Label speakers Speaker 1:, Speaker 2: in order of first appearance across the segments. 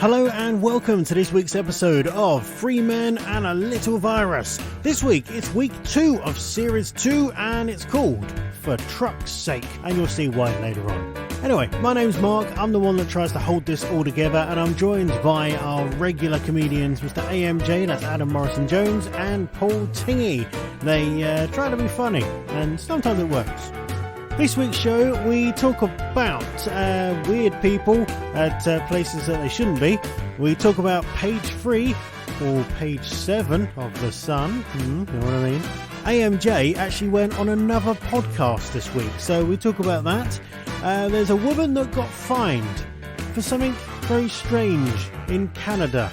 Speaker 1: Hello and welcome to this week's episode of Three Men and a Little Virus. This week it's week 2 of series 2 and it's called For Truck's Sake, and you'll see why later on. Anyway, my name's Mark, I'm the one that tries to hold this all together, and I'm joined by our regular comedians, Mr. AMJ, that's Adam Morrison Jones, and Paul Tingy. They try to be funny, and sometimes it works. This week's show, we talk about weird people at places that they shouldn't be. We talk about page 3 or page 7 of The Sun. You know what I mean? AMJ actually went on another podcast this week, so we talk about that. There's a woman that got fined for something very strange in Canada.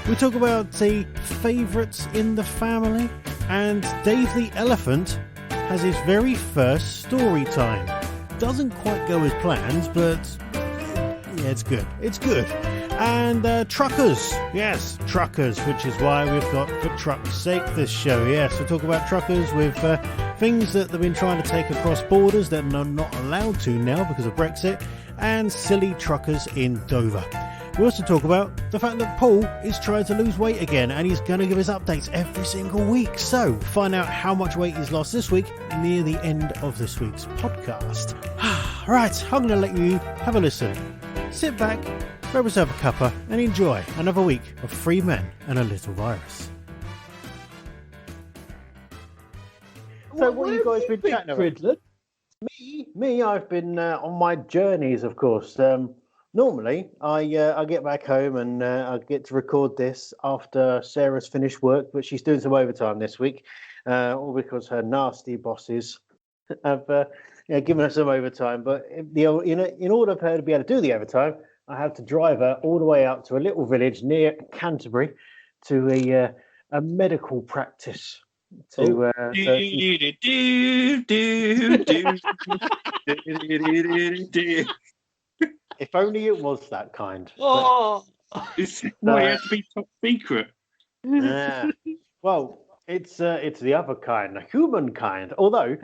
Speaker 1: We talk about the favourites in the family, and Dave the Elephant has his very first story time. Doesn't quite go as planned, but yeah, it's good. It's good. And truckers. Yes, truckers, which is why we've got For Truck's Sake this show. Yes, we'll talk about truckers with things that they've been trying to take across borders that are not allowed to now because of Brexit, and silly truckers in Dover. We also talk about the fact that Paul is trying to lose weight again, and he's going to give us updates every single week. So, find out how much weight he's lost this week near the end of this week's podcast. Right, I'm going to let you have a listen. Sit back, grab yourself a cuppa, and enjoy another week of Three Men and a Little Virus. So, what have you guys been chatting about? Me, I've been on my journeys, of course. Normally, I get back home and I get to record this after Sarah's finished work, but she's doing some overtime this week, all because her nasty bosses have given her some overtime. But in order for her to be able to do the overtime, I have to drive her all the way out to a little village near Canterbury to a medical practice. If only it was that kind.
Speaker 2: Oh, it has to be top secret.
Speaker 1: Yeah. Well, it's the other kind, the human kind. Although,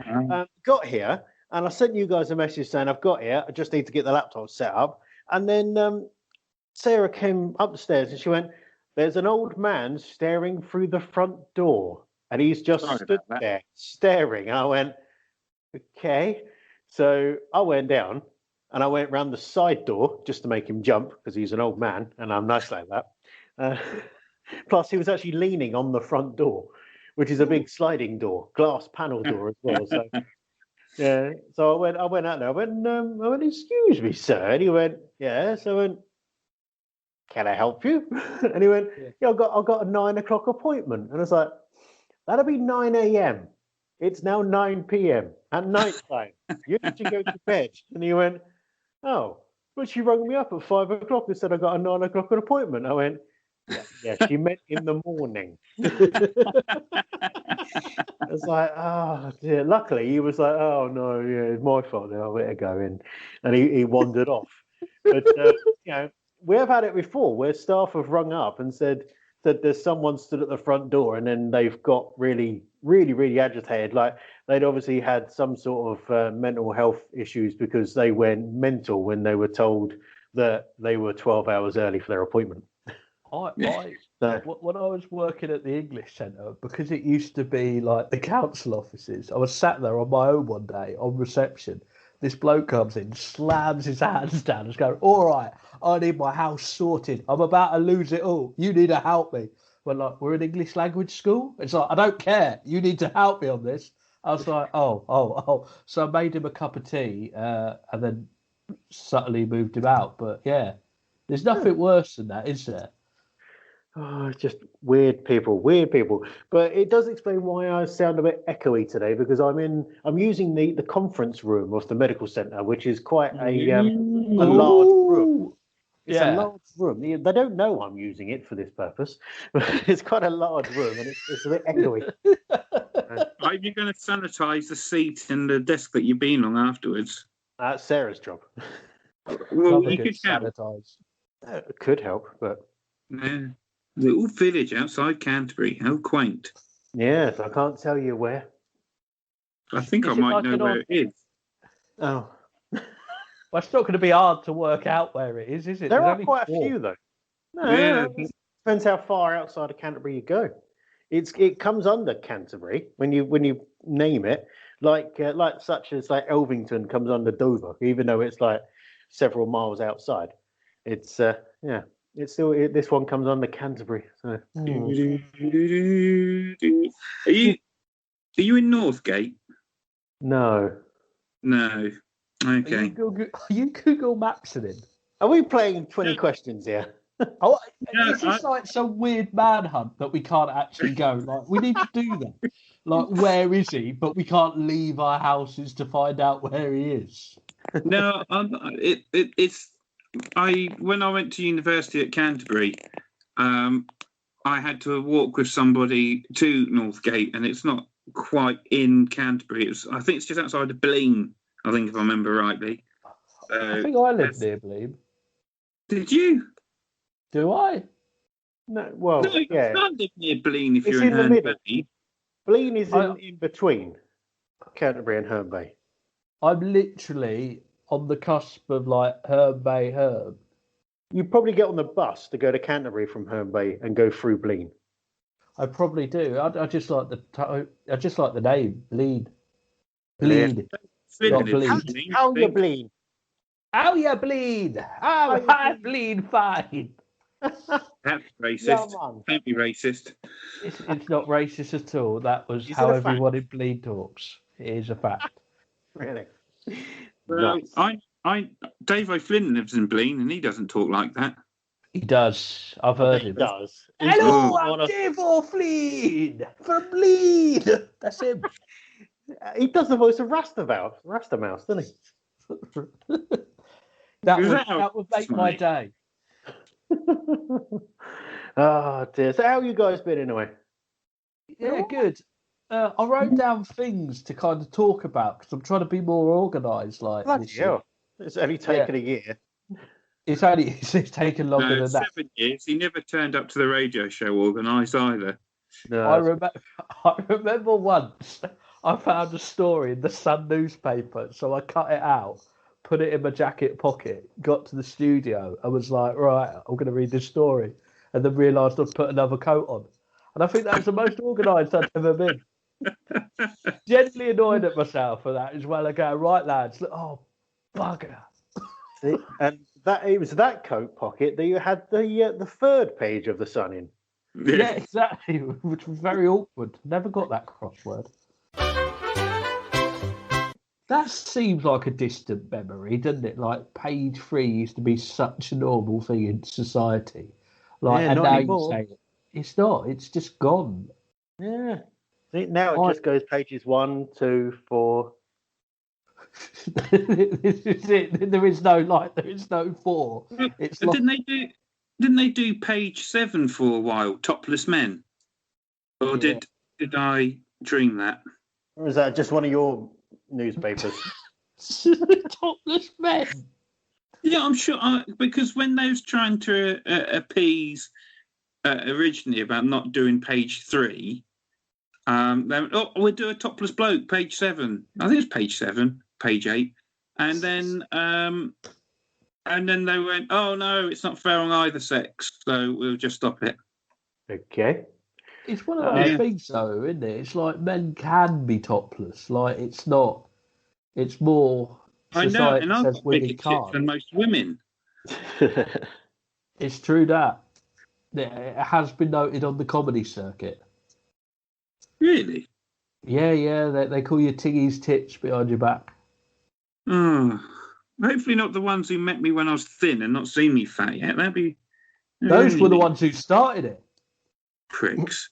Speaker 1: got here, and I sent you guys a message saying I've got here. I just need to get the laptop set up. And then Sarah came up the stairs and she went, "There's an old man staring through the front door, and he's just stood there staring." I went, "Okay." So I went down. And I went round the side door just to make him jump because he's an old man and I'm nice like that. Plus, he was actually leaning on the front door, which is a big sliding door, glass panel door as well. So, yeah. So I went out there. I went, "Excuse me, sir." And he went, "Yes." I went, "Can I help you?" And he went, "Yeah, I've got a 9 o'clock appointment." And I was like, "That'll be 9 a.m. It's now 9 p.m. at night time. You need to go to bed." And he went, "Oh, but she rang me up at 5 o'clock and said I got a 9 o'clock appointment." I went, yeah, she meant in the morning. I was like, "Oh dear." Luckily, he was like, "Oh no, yeah, it's my fault now. I better go in," and he wandered off. But we have had it before where staff have rung up and said that there's someone stood at the front door, and then they've got really, really, really agitated. Like they'd obviously had some sort of mental health issues because they went mental when they were told that they were 12 hours early for their appointment.
Speaker 3: When I was working at the English Centre, because it used to be like the council offices, I was sat there on my own one day on reception. This bloke comes in, slams his hands down, and is going, "All right, I need my house sorted. I'm about to lose it all. You need to help me." We're an English language school. It's like, "I don't care. You need to help me on this." I was like, oh. So I made him a cup of tea and then subtly moved him out. But yeah, there's nothing worse than that, is there?
Speaker 1: Oh, it's just weird people. But it does explain why I sound a bit echoey today, because I'm using the conference room of the medical centre, which is quite a large room. It's a large room. They don't know I'm using it for this purpose, but it's quite a large room and it's a bit echoey.
Speaker 2: Are you going to sanitise the seat and the desk that you've been on afterwards?
Speaker 1: That's Sarah's job.
Speaker 2: Well, you could
Speaker 3: sanitise.
Speaker 1: It could help, but
Speaker 2: yeah. Little village outside Canterbury. How quaint.
Speaker 1: Yes, I can't tell you where.
Speaker 2: I think I might know where it is.
Speaker 1: Oh.
Speaker 3: Well, it's not going to be hard to work out where it is it?
Speaker 1: There are quite a few, though.
Speaker 2: Yeah.
Speaker 1: Depends how far outside of Canterbury you go. It comes under Canterbury when you name it, like such as like Elvington comes under Dover, even though it's like several miles outside. It's yeah, it's still this one comes under Canterbury. So.
Speaker 2: Are you in Northgate?
Speaker 1: No.
Speaker 2: No. Okay.
Speaker 3: Are you Google Mapsing it?
Speaker 1: Are we playing 20 questions here?
Speaker 3: Oh,
Speaker 2: No,
Speaker 3: is this like some weird manhunt that we can't actually go? Like, we need to do that. Like, where is he? But we can't leave our houses to find out where he is.
Speaker 2: No, it's when I went to university at Canterbury, I had to walk with somebody to Northgate, and it's not quite in Canterbury. I think it's just outside of Blean. I think if I remember rightly.
Speaker 3: I think I live near Bleem.
Speaker 2: Did you?
Speaker 3: Do I?
Speaker 1: No. Well,
Speaker 2: No, you
Speaker 1: yeah.
Speaker 2: can't live near Blean if
Speaker 1: It's
Speaker 2: you're
Speaker 1: in the
Speaker 2: Herne
Speaker 1: middle.
Speaker 2: Bay.
Speaker 1: Blean is in between Canterbury and Herne Bay.
Speaker 3: I'm literally on the cusp of like Herne Bay, Herne.
Speaker 1: You probably get on the bus to go to Canterbury from Herne Bay and go through Blean.
Speaker 3: I probably do. I just like the name Bleed. Bleed. Not bleed.
Speaker 1: How you bleed?
Speaker 3: How you bleed? I bleed fine.
Speaker 2: That's racist.
Speaker 1: Yeah,
Speaker 2: Don't be racist.
Speaker 3: It's not racist at all. That was
Speaker 1: Is
Speaker 3: how
Speaker 1: it a fact?
Speaker 3: everyone in Bleed talks. It is a fact.
Speaker 1: Really?
Speaker 2: Nice. Dave O'Flynn lives in Blean, and he doesn't talk like that.
Speaker 3: He does. I've heard him.
Speaker 1: He does.
Speaker 3: Hello, I'm Dave O'Flynn from Bleed. That's him.
Speaker 1: He does the voice of Rastamouse, doesn't he?
Speaker 3: That would make my day.
Speaker 1: Oh dear. So how you guys been anyway?
Speaker 3: Yeah, good. I wrote down things to kind of talk about because I'm trying to be more organised. Like this year.
Speaker 1: It's only taken a year.
Speaker 3: It's taken longer than that.
Speaker 2: 7 years. He never turned up to the radio show organised either.
Speaker 1: No,
Speaker 3: I remember once I found a story in the Sun newspaper, so I cut it out, put it in my jacket pocket, got to the studio, and was like, right, I'm going to read this story, and then realised I'd put another coat on. And I think that was the most organised I'd ever been. Genuinely annoyed at myself for that as well. I go, right, lads, oh, bugger.
Speaker 1: See? And it was that coat pocket that you had the third page of the Sun in.
Speaker 3: Yeah, exactly, which was very awkward. Never got that crossword. That seems like a distant memory, doesn't it? Like page 3 used to be such a normal thing in society. Like,
Speaker 1: Yeah,
Speaker 3: and
Speaker 1: not
Speaker 3: now
Speaker 1: anymore.
Speaker 3: you say it. It's not. It's just gone.
Speaker 1: Yeah. See, now it just goes pages 1, 2, 4.
Speaker 3: This is it. There is no 4. It's like...
Speaker 2: Didn't they do page 7 for a while? Topless men, or did I dream that?
Speaker 1: Or is that just one of your newspapers?
Speaker 3: Topless men.
Speaker 2: Yeah, I'm sure. Because when they was trying to appease originally about not doing page 3, they went, we'll do a topless bloke, page 7. I think it's page 7, page 8, and then they went, oh no, it's not fair on either sex, so we'll just stop it.
Speaker 1: Okay.
Speaker 3: It's one of those things, though, isn't it? It's like men can be topless. Like it's not. It's more.
Speaker 2: I know, and I've
Speaker 3: says
Speaker 2: got
Speaker 3: women
Speaker 2: bigger tits
Speaker 3: can't.
Speaker 2: than most women.
Speaker 3: It's true that it has been noted on the comedy circuit.
Speaker 2: Really?
Speaker 3: Yeah. They call you Tiggy's tits behind your back.
Speaker 2: Oh, hopefully not the ones who met me when I was thin and not seen me fat yet. That'd be.
Speaker 3: Those were the ones who started it.
Speaker 2: Pricks.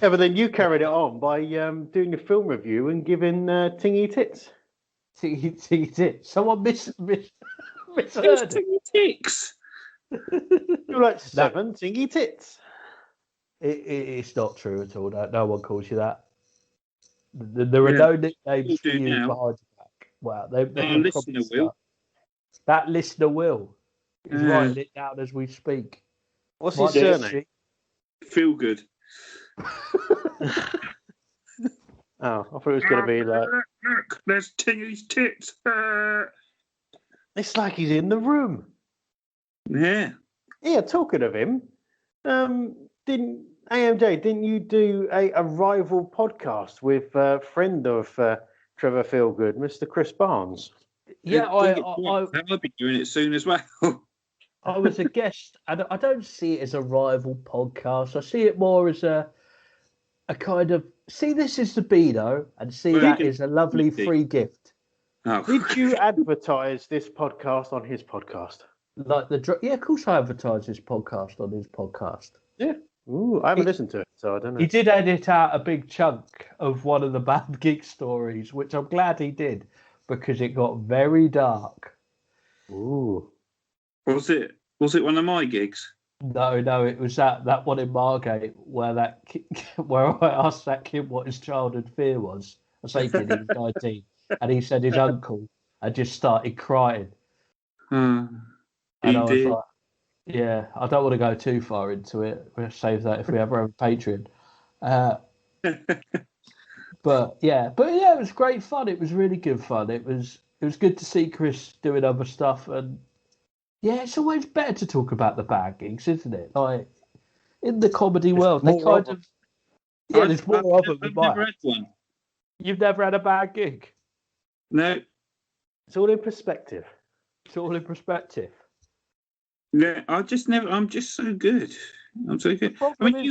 Speaker 1: Yeah, but then you carried it on by doing a film review and giving Tingy tits.
Speaker 3: Tiggy tits. Someone misheard it.
Speaker 2: Tingy ticks.
Speaker 1: You're like 7 Tingy tits.
Speaker 3: It's not true at all. No one calls you that. There are no nicknames for you behind your back. Wow, they
Speaker 2: listener will.
Speaker 3: That listener will. He's writing it down as we speak.
Speaker 1: What's his surname?
Speaker 2: Feel good.
Speaker 1: I thought it was going to be like...
Speaker 2: Look, there's Tingy's tits.
Speaker 1: It's like he's in the room.
Speaker 2: Yeah.
Speaker 1: Yeah, talking of him, didn't didn't you do a rival podcast with a friend of Trevor Feelgood, Mr. Chris Barnes?
Speaker 3: Yeah,
Speaker 2: I'll be doing it soon as well.
Speaker 3: I was a guest, and I don't see it as a rival podcast. I see it more as a kind of see this is the Beano, and see that is a lovely free gift.
Speaker 2: Oh.
Speaker 1: Did you advertise this podcast on his podcast?
Speaker 3: Like yeah, of course I advertised this podcast on his podcast.
Speaker 1: Yeah. Ooh, I haven't listened to it, so I don't know.
Speaker 3: He did edit out a big chunk of one of the bad gig stories, which I'm glad he did, because it got very dark.
Speaker 1: Ooh.
Speaker 2: Was it one of my gigs?
Speaker 3: No, it was that one in Margate where where I asked that kid what his childhood fear was. I say kid, he was 19, and he said his uncle had just started crying.
Speaker 2: And
Speaker 3: I was like, yeah, I don't want to go too far into it. We'll save that if we have our own Patreon. But yeah, it was great fun. It was really good fun. It was good to see Chris doing other stuff, and yeah, it's always better to talk about the bad gigs, isn't it? Like in the comedy world, they kind of there's more of them.
Speaker 2: I've never had one.
Speaker 3: You've never had a bad gig?
Speaker 2: No.
Speaker 1: It's all in perspective.
Speaker 3: It's all in perspective.
Speaker 2: Yeah, I'm just so good. I'm so good. I mean,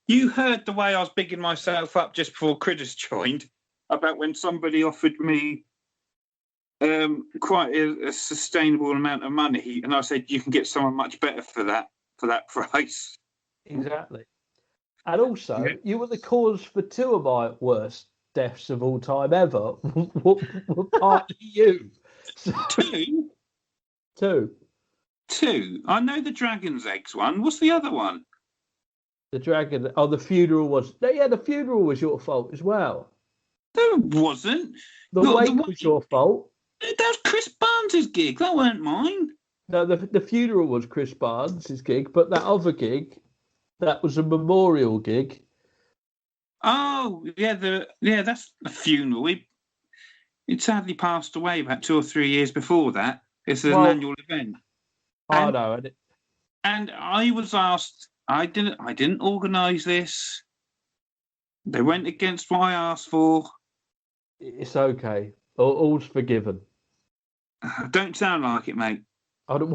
Speaker 2: you heard the way I was bigging myself up just before Critters joined about when somebody offered me quite a sustainable amount of money, and I said you can get someone much better for that price.
Speaker 3: Exactly. And also, you were the cause for 2 of my worst deaths of all time ever. were partly you. So,
Speaker 2: 2?
Speaker 3: 2.
Speaker 2: I know the dragon's eggs one. What's the other one?
Speaker 3: The dragon. Oh, the funeral was. Yeah, the funeral was your fault as well.
Speaker 2: No, it wasn't.
Speaker 3: The wake was your fault.
Speaker 2: That was Chris Barnes' gig. That weren't mine.
Speaker 3: No, the funeral was Chris Barnes' gig, but that other gig, that was a memorial gig.
Speaker 2: Oh, yeah, that's a funeral. It sadly passed away about 2 or 3 years before that. It's an annual event.
Speaker 3: I know.
Speaker 2: And I was asked. I didn't organise this. They went against what I asked for.
Speaker 3: It's okay. All's forgiven.
Speaker 2: Don't sound like it, mate.
Speaker 3: I'm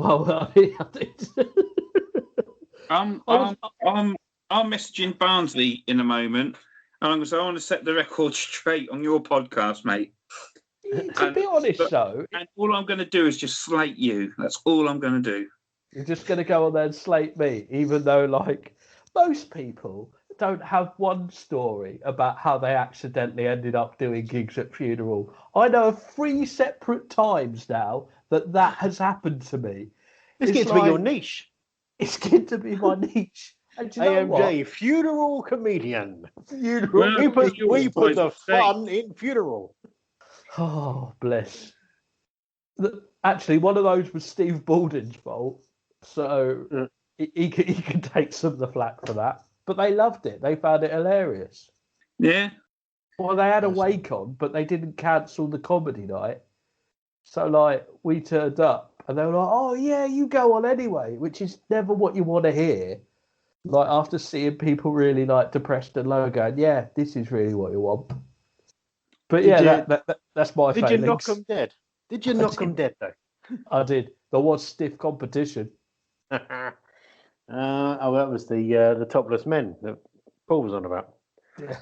Speaker 2: messaging Barnsley in a moment, and I'm going to say I want to set the record straight on your podcast, mate.
Speaker 3: To be honest, though,
Speaker 2: and all I'm going to do is just slate you. That's all I'm going to do.
Speaker 3: You're just going to go on there and slate me, even though, like, most people don't have one story about how they accidentally ended up doing gigs at funeral. I know of 3 separate times now that has happened to me.
Speaker 1: It's getting to be your niche.
Speaker 3: It's getting to be my niche. And you know
Speaker 1: AMJ,
Speaker 3: what?
Speaker 1: funeral comedian.
Speaker 3: Funeral.
Speaker 1: We put the fun in funeral.
Speaker 3: Oh, bless. Actually, one of those was Steve Baldwin's fault. So he could take some of the flack for that. But they loved it. They found it hilarious.
Speaker 2: Yeah.
Speaker 3: Well, they had a wake on, but they didn't cancel the comedy night. So, like, we turned up and they were like, oh, yeah, you go on anyway, which is never what you want to hear. Like, after seeing people really, like, depressed and low going, yeah, this is really what you want. But, yeah, that's my feelings.
Speaker 1: Did you knock them dead? Did you knock them dead, though?
Speaker 3: I did. There was stiff competition.
Speaker 1: That was the topless men that Paul was on about.
Speaker 3: Yeah.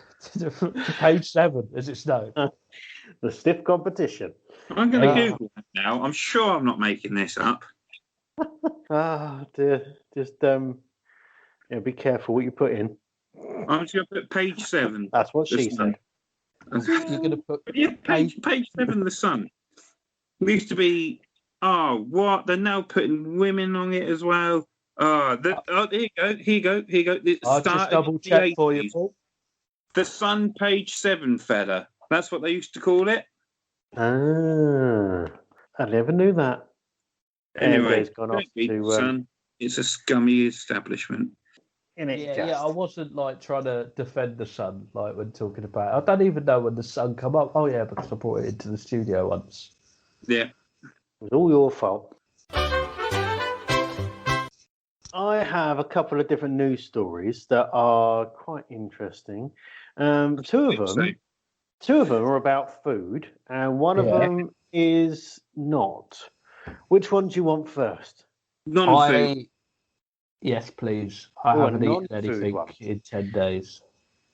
Speaker 3: Page 7, as it's known.
Speaker 1: The stiff competition.
Speaker 2: I'm going to Google that now. I'm sure I'm not making this up.
Speaker 1: Dear. Just be careful what you put in.
Speaker 2: I'm just going to put page 7.
Speaker 1: That's what she said.
Speaker 3: You're going to put
Speaker 2: page 7, the Sun. It used to be. Oh, what? They're now putting women on it as well. Here you go.
Speaker 3: I'll just double check for you, Paul.
Speaker 2: The Sun page 7 fella. That's what they used to call it.
Speaker 1: I never knew that.
Speaker 2: Anyway,
Speaker 1: gone off to
Speaker 2: Sun. It's a scummy establishment.
Speaker 3: Yeah, I wasn't like trying to defend the Sun, like when talking about it. I don't even know when the Sun come up. Oh yeah, because I brought it into the studio once.
Speaker 2: Yeah.
Speaker 1: It was all your fault. I have a couple of different news stories that are quite interesting. Two of
Speaker 2: So,
Speaker 1: them, two of them are about food, and one of
Speaker 3: Yeah.
Speaker 1: them is not. Which one do you want first?
Speaker 2: non-food.
Speaker 3: Yes, please. I
Speaker 1: Oh, a
Speaker 3: haven't eaten
Speaker 1: non-food
Speaker 3: anything
Speaker 1: one.
Speaker 3: in 10 days.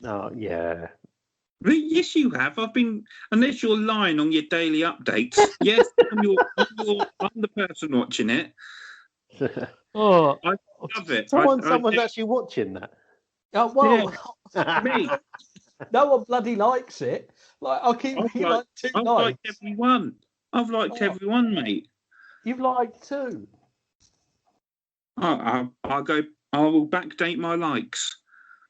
Speaker 1: Oh, yeah.
Speaker 2: Yes, you have. I've been, unless you're lying on your daily updates. Yes, I'm the person watching it.
Speaker 3: Oh,
Speaker 2: I love it.
Speaker 1: Someone's actually watching that.
Speaker 3: well,
Speaker 2: Me.
Speaker 3: no one bloody likes it. Like I keep
Speaker 2: I've
Speaker 3: you
Speaker 2: liked,
Speaker 3: like 2
Speaker 2: I've liked
Speaker 3: likes.
Speaker 2: everyone. I've liked
Speaker 3: Oh,
Speaker 2: everyone, mate.
Speaker 3: you've liked 2.
Speaker 2: I'll go. I will backdate my likes.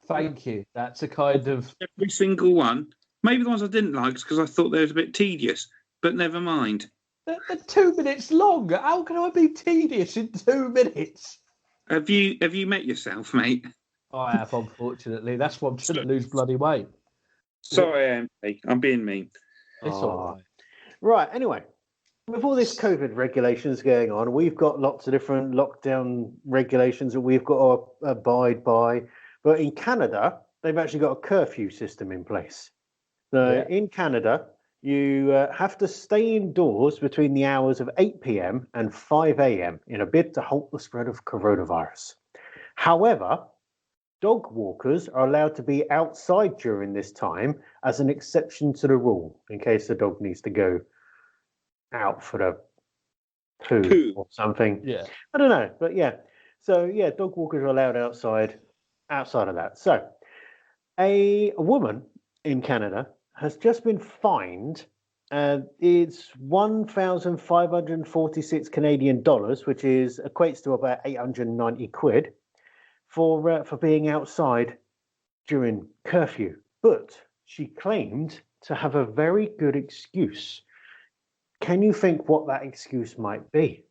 Speaker 3: Thank you. That's a kind of
Speaker 2: Every single one. Maybe the ones I didn't like because I thought they was a bit tedious, but never mind.
Speaker 3: they're 2 minutes long. How can I be tedious in 2 minutes?
Speaker 2: Have you met yourself, mate?
Speaker 3: I have, unfortunately. That's why I'm trying
Speaker 2: So-
Speaker 3: to lose bloody weight.
Speaker 2: Sorry, Andy. I'm being mean.
Speaker 3: It's all right.
Speaker 1: Right, anyway, with all this COVID regulations going on, we've got lots of different lockdown regulations that we've got to abide by. But in Canada, they've actually got a curfew system in place. So
Speaker 3: Yeah.
Speaker 1: in Canada, you have to stay indoors between the hours of 8 p.m. and 5 a.m. in a bid to halt the spread of coronavirus. However, dog walkers are allowed to be outside during this time as an exception to the rule in case the dog needs to go out for the poo
Speaker 2: Poo.
Speaker 1: or something.
Speaker 3: Yeah.
Speaker 1: I don't know, but yeah. So yeah, dog walkers are allowed outside of that. So a woman in Canada has just been fined. It's 1,546 Canadian dollars, which equates to about 890 quid for being outside during curfew. But she claimed to have a very good excuse. Can you think what that excuse might be?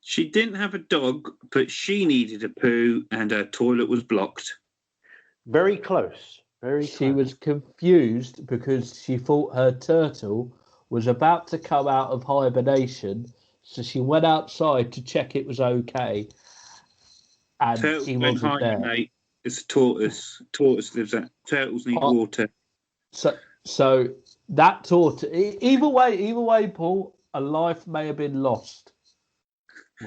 Speaker 2: She didn't have a dog, but she needed a poo, and her toilet was blocked.
Speaker 1: Very close. Very
Speaker 3: She
Speaker 1: close.
Speaker 3: was confused because she thought her turtle was about to come out of hibernation. So she went outside to check it was okay. And
Speaker 2: Turtles
Speaker 3: he
Speaker 2: don't
Speaker 3: wasn't there.
Speaker 2: hibernate. It's a tortoise. Tortoise lives out. Turtles need water.
Speaker 3: So that tortoise, either way, Paul, a life may have been lost.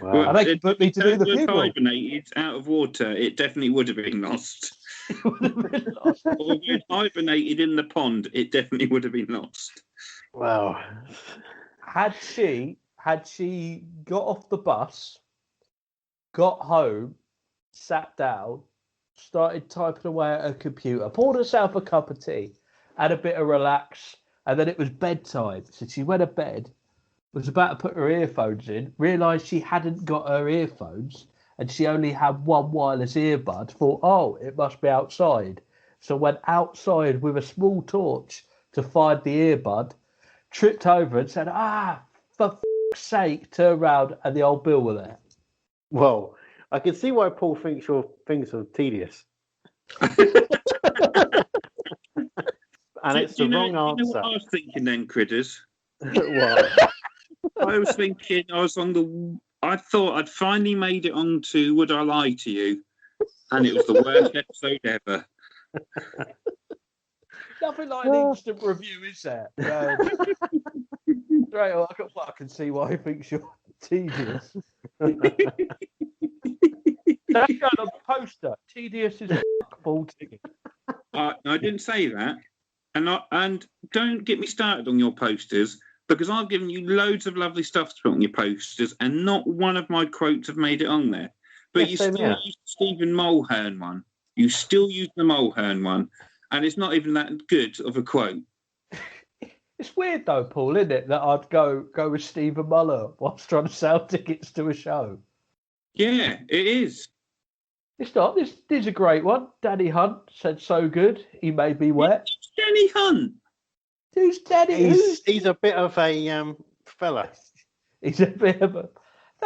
Speaker 1: Wow.
Speaker 3: And they can put me to do the
Speaker 2: Turtle
Speaker 3: funeral.
Speaker 2: hibernated out of water. It definitely would have been lost.
Speaker 3: It would have been lost.
Speaker 2: Or if it hibernated in the pond, it definitely would have been lost.
Speaker 1: Wow.
Speaker 3: Had she got off the bus, got home, sat down, started typing away at her computer, poured herself a cup of tea, had a bit of relax, and then it was bedtime. So she went to bed, was about to put her earphones in, realised she hadn't got her earphones, and she only had one wireless earbud, thought, oh, it must be outside. So went outside with a small torch to find the earbud, tripped over and said, for f***'s sake, turned around and the old bill were there.
Speaker 1: Well, I can see why Paul thinks your things are tedious. And it's the wrong answer.
Speaker 2: You know what I was thinking then, Critters?
Speaker 1: What?
Speaker 2: I was thinking I thought I'd finally made it onto Would I Lie to You? And it was the worst episode ever.
Speaker 3: Nothing like an instant review, is there? Right, I can see why he thinks you're tedious. That's going on the poster. Tedious is full ticket.
Speaker 2: I didn't say that. And don't get me started on your posters, because I've given you loads of lovely stuff to put on your posters, and not one of my quotes have made it on there. But
Speaker 1: Yes,
Speaker 2: you
Speaker 1: same
Speaker 2: still
Speaker 1: here.
Speaker 2: use the Stephen Mulhern one. You still use the Mulhern one, and it's not even that good of a quote.
Speaker 3: It's weird though, Paul, isn't it, that I'd go with Stephen Muller whilst trying to sell tickets to a show.
Speaker 2: Yeah, it is.
Speaker 3: It's not. This is a great one. Danny Hunt said so good. He made me wet.
Speaker 2: Danny Hunt.
Speaker 3: Who's Danny?
Speaker 1: He's a bit of a fella.
Speaker 3: He's a bit of a.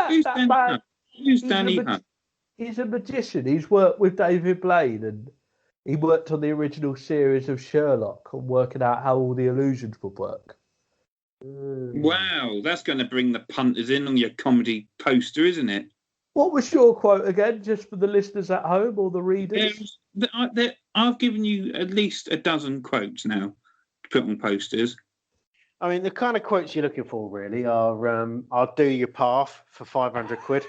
Speaker 2: Who's
Speaker 3: That
Speaker 2: Danny
Speaker 3: man,
Speaker 2: Hunt? Who's Danny Hunt?
Speaker 3: he's a magician. He's worked with David Blaine and he worked on the original series of Sherlock and working out how all the illusions would work.
Speaker 2: Wow, that's going to bring the punters in on your comedy poster, isn't it?
Speaker 3: What was your quote again, just for the listeners at home or the readers?
Speaker 2: I've given you at least a dozen quotes now to put on posters.
Speaker 1: I mean, the kind of quotes you're looking for really are, "I'll do your path for 500 quid."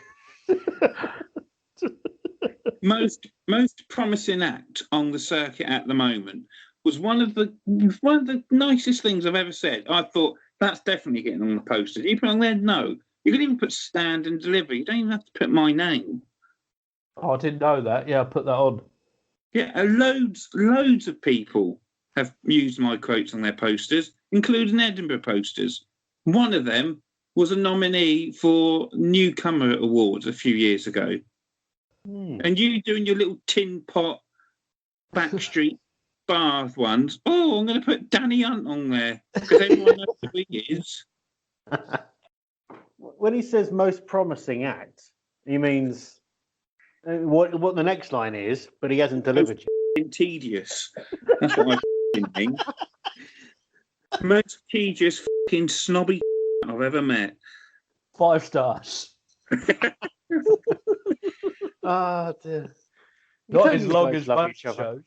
Speaker 2: Most promising act on the circuit at the moment was one of the nicest things I've ever said. I thought that's definitely getting on the posters. You put on there, no. You can even put stand and deliver. You don't even have to put my name.
Speaker 3: Oh, I didn't know that. Yeah, I put that on.
Speaker 2: Yeah, loads of people have used my quotes on their posters, including Edinburgh posters. One of them was a nominee for Newcomer Awards a few years ago. And you doing your little tin pot backstreet Bath ones. Oh, I'm going to put Danny Hunt on there because everyone knows who he is.
Speaker 1: When he says most promising act, he means what the next line is, but he hasn't delivered yet.
Speaker 2: Tedious. That's what I mean. Most tedious fucking snobby I've ever met.
Speaker 3: 5 stars.
Speaker 1: Ah, dear.
Speaker 3: Not as long as most shows.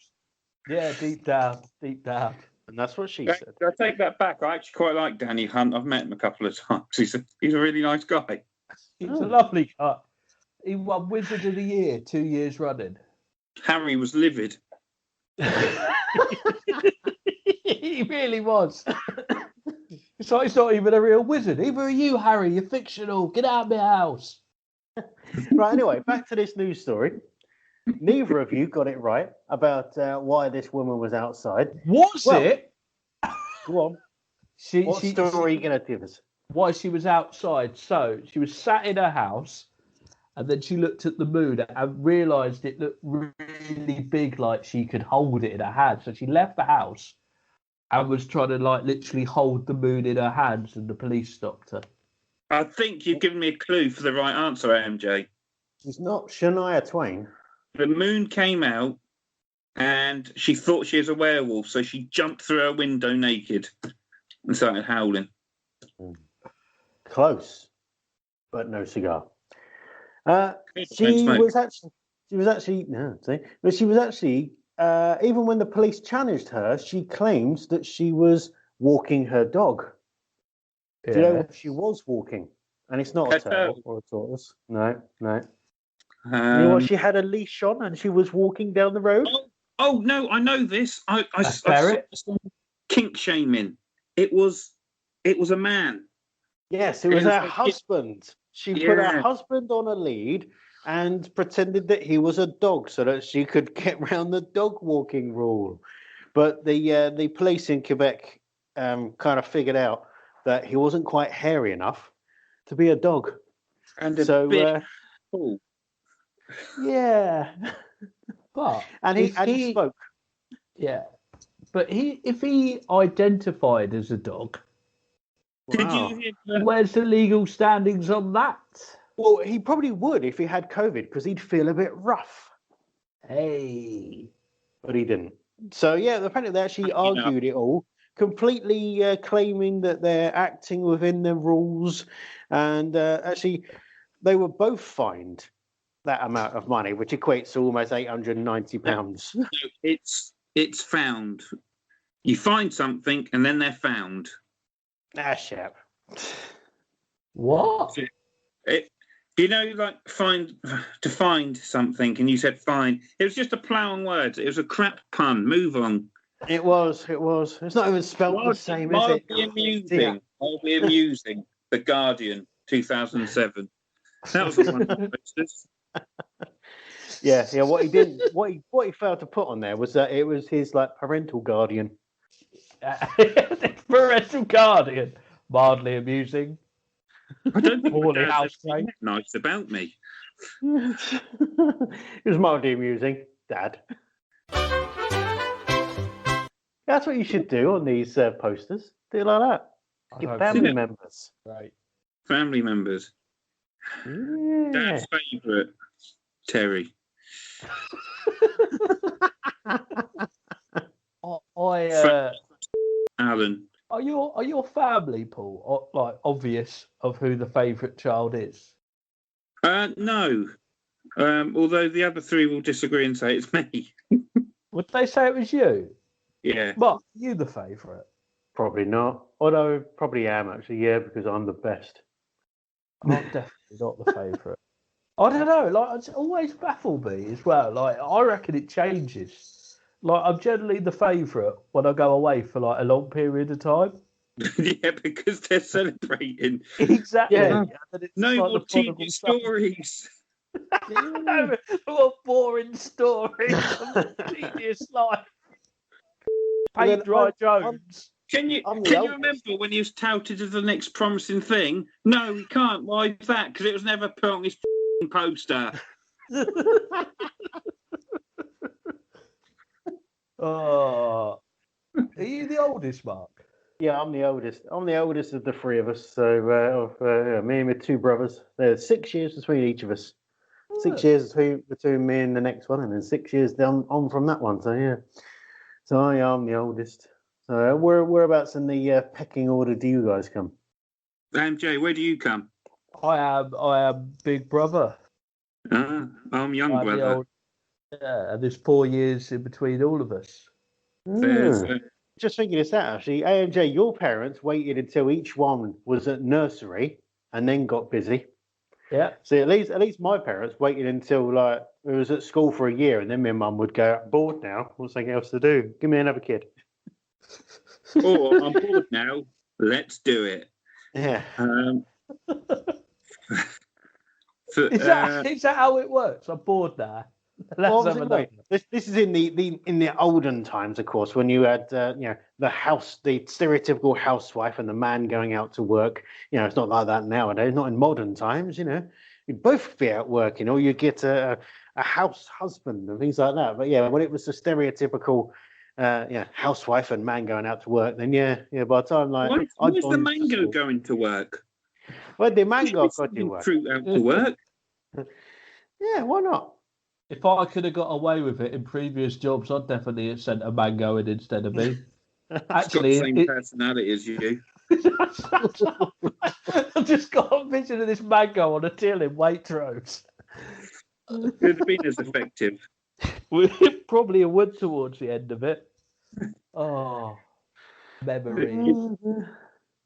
Speaker 3: Yeah, deep down.
Speaker 1: And that's what she said.
Speaker 2: I take that back. I actually quite like Danny Hunt. I've met him a couple of times. He's a really nice guy.
Speaker 3: He's a lovely guy. He won Wizard of the Year 2 years running.
Speaker 2: Harry was livid.
Speaker 3: He really was. So he's not even a real wizard. Either are you, Harry. You're fictional. Get out of my house.
Speaker 1: Right, anyway, back to this news story. Neither of you got it right about why this woman was outside.
Speaker 3: Was it?
Speaker 1: Go on. What story are you going to give us?
Speaker 3: Why she was outside. So she was sat in her house, and then she looked at the moon and realised it looked really big, like she could hold it in her hand. So she left the house and was trying to literally hold the moon in her hands, and the police stopped her.
Speaker 2: I think you've given me a clue for the right answer, MJ.
Speaker 1: It's not Shania Twain.
Speaker 2: The moon came out and she thought she was a werewolf, so she jumped through her window naked and started howling.
Speaker 1: Close, but no cigar. She was actually, even when the police challenged her, she claims that she was walking her dog. Yeah. Do you know what she was walking? And it's not a turtle or a tortoise. No. You know what? She had a leash on and she was walking down the road.
Speaker 2: Oh no, I know this. I saw some kink shaming. It was a man.
Speaker 1: Yes, it was her husband. She put her husband on a lead and pretended that he was a dog so that she could get around the dog walking rule. But the police in Quebec kind of figured out that he wasn't quite hairy enough to be a dog.
Speaker 2: And a bit cool.
Speaker 3: Yeah. But
Speaker 1: he spoke.
Speaker 3: Yeah. But if he identified as a dog, where's the legal standings on that?
Speaker 1: Well, he probably would if he had COVID because he'd feel a bit rough.
Speaker 3: Hey.
Speaker 1: But he didn't. So, yeah, apparently they actually argued it all, completely claiming that they're acting within the rules. And actually, they were both fined that amount of money, which equates to almost £890.
Speaker 2: No, it's found. You find something and then they're found.
Speaker 1: Shit.
Speaker 3: What?
Speaker 2: To find something, and you said fine. It was just a play on words. It was a crap pun. Move on.
Speaker 1: It was. It's not even spelled the same, is it?
Speaker 2: Mildly amusing. The Guardian, 2007. That was one of the posters.
Speaker 1: Yeah. What he didn't, what he failed to put on there was that it was his parental guardian.
Speaker 3: Parental guardian, mildly amusing.
Speaker 2: I don't think that's nice about me.
Speaker 1: It was mildly amusing, Dad. That's what you should do on these posters. Do it like that. Get family members.
Speaker 3: Right.
Speaker 2: Family members.
Speaker 1: Yeah.
Speaker 2: Dad's favourite, Terry. Alan.
Speaker 3: Are your family, Paul, obvious of who the favourite child is?
Speaker 2: No. Although the other three will disagree and say it's me.
Speaker 3: Would they say it was you?
Speaker 2: Yeah.
Speaker 3: Mark, you the favourite?
Speaker 4: Probably not. Although probably am actually, yeah, because I'm the best.
Speaker 3: I'm definitely not the favourite. I don't know. Like, it's always baffled me as well. Like, I reckon it changes. Like, I'm generally the favourite when I go away for like a long period of time.
Speaker 2: Yeah, because they're celebrating.
Speaker 3: Exactly.
Speaker 4: Yeah.
Speaker 3: And then it's
Speaker 2: No
Speaker 3: like
Speaker 2: more
Speaker 3: the prodigal
Speaker 2: tedious
Speaker 3: son.
Speaker 2: stories.
Speaker 3: No, what boring stories of tedious life. Paint dry Jones.
Speaker 2: Can you
Speaker 4: I'm the
Speaker 2: can you
Speaker 4: eldest.
Speaker 2: remember when he was touted as the next promising thing? No, he can't. Why is that? Because it was never put on his poster.
Speaker 3: Oh, are you the oldest, Mark?
Speaker 4: Yeah, I'm the oldest. I'm the oldest of the three of us. So me and my two brothers. There's 6 years between each of us. 6 years between me and the next one, and then 6 years down on from that one. So yeah, so I am the oldest. So whereabouts in the pecking order do you guys come?
Speaker 2: Jay, where do you come?
Speaker 3: I am big brother.
Speaker 2: I'm young
Speaker 3: I'm the
Speaker 2: brother.
Speaker 3: old. Yeah, and there's 4 years in between all of us.
Speaker 2: There's,
Speaker 4: Just thinking this out actually. AMJ, your parents waited until each one was at nursery and then got busy.
Speaker 3: Yeah.
Speaker 4: See, at least my parents waited until like we was at school for a year, and then my mum would go, "Bored now. What's something else to do? Give me another kid."
Speaker 2: oh, I'm bored now. Let's do it.
Speaker 4: Yeah.
Speaker 3: Is that how it works? I'm bored now.
Speaker 4: Well, obviously, look, this is in the olden times, of course, when you had the stereotypical housewife and the man going out to work. You know, it's not like that nowadays. Not in modern times. You know, you'd both be out working, or you'd get a house husband and things like that. But yeah, when it was the stereotypical housewife and man going out to work, then yeah, by the time like
Speaker 2: why's the mango going to work?
Speaker 4: Well, the mango got to work.
Speaker 2: Fruit out to work.
Speaker 4: Yeah, why not?
Speaker 3: If I could have got away with it in previous jobs, I'd definitely have sent a mango in instead of me. Actually,
Speaker 2: got the same personality as you.
Speaker 3: I've just got a vision of this mango on a till in Waitrose.
Speaker 2: Could have been as effective.
Speaker 3: Probably a wood towards the end of it. Oh, memories.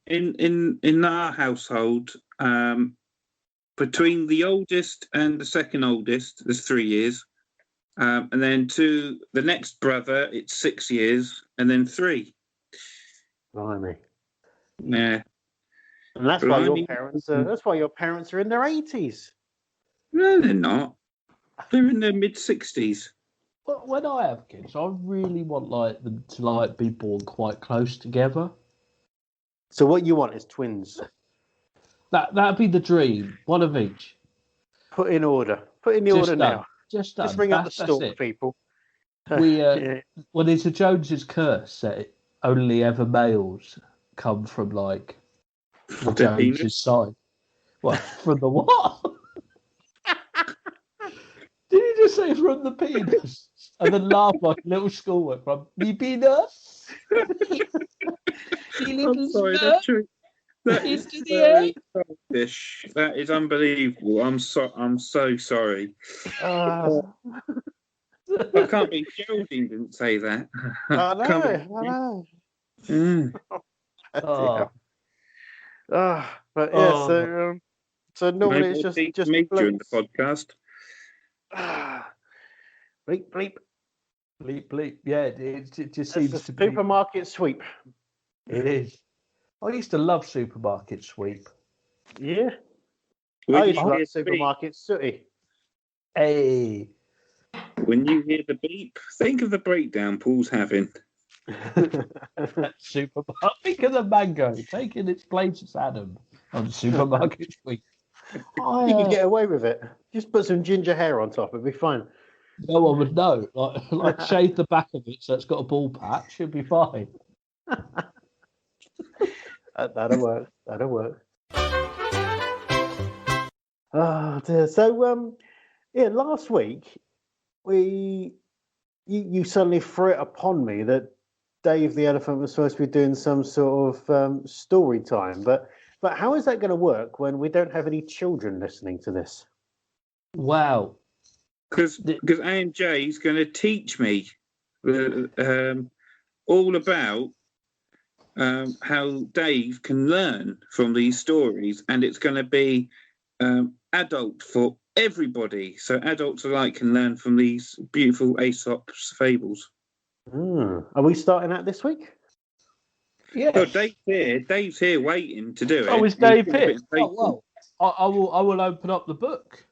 Speaker 2: In our household, between the oldest and the second oldest, there's 3 years. And then to the next brother, it's 6 years, and then 3.
Speaker 4: Blimey.
Speaker 2: Yeah.
Speaker 4: And that's why your parents. That's why your parents are in their 80s.
Speaker 2: No, they're not. They're in their mid-60s.
Speaker 3: Well, when I have kids, I really want them to be born quite close together.
Speaker 4: So what you want is twins.
Speaker 3: That'd be the dream. One of each.
Speaker 4: Put in order. Put in the order now.
Speaker 3: Just done.
Speaker 4: Let's bring up the stalk, people.
Speaker 3: Well, there's a Jones's curse that only ever males come from the Jones's side. What? From the what? Did you just say from the penis? And then laugh like a little schoolwork from the penis?
Speaker 2: I'm sorry, that's true. That is very selfish. That is unbelievable. I'm so sorry. I can't believe Geraldine didn't say that.
Speaker 4: I know. But yeah, so normally it's just
Speaker 2: me during the podcast.
Speaker 4: Bleep bleep.
Speaker 3: Bleep bleep. Yeah, it just
Speaker 4: That's
Speaker 3: seems to
Speaker 4: be supermarket sweep.
Speaker 3: It is. I used to love supermarket sweep.
Speaker 4: Yeah. I used to like supermarket sooty.
Speaker 3: Hey.
Speaker 2: When you hear the beep, think of the breakdown Paul's having.
Speaker 3: Supermarket. Think of the mango taking its place as Adam on supermarket sweep.
Speaker 4: You could get away with it. Just put some ginger hair on top, it'd be fine.
Speaker 3: No one would know. Like shave the back of it so it's got a ball patch, should be fine.
Speaker 4: That'll work. Oh dear. So last week you suddenly threw it upon me that Dave the elephant was supposed to be doing some sort of story time, but how is that going to work when we don't have any children listening to this?
Speaker 3: Wow.
Speaker 2: Because AMJ is going to teach me all about how Dave can learn from these stories, and it's going to be adult for everybody. So adults alike can learn from these beautiful Aesop's fables.
Speaker 4: Are we starting that this week?
Speaker 3: Yeah.
Speaker 2: Well, Dave's here waiting to do it.
Speaker 3: Oh, is Dave
Speaker 2: He's got a
Speaker 3: here?
Speaker 2: bit of faith.
Speaker 3: Oh, well. I will open up the book.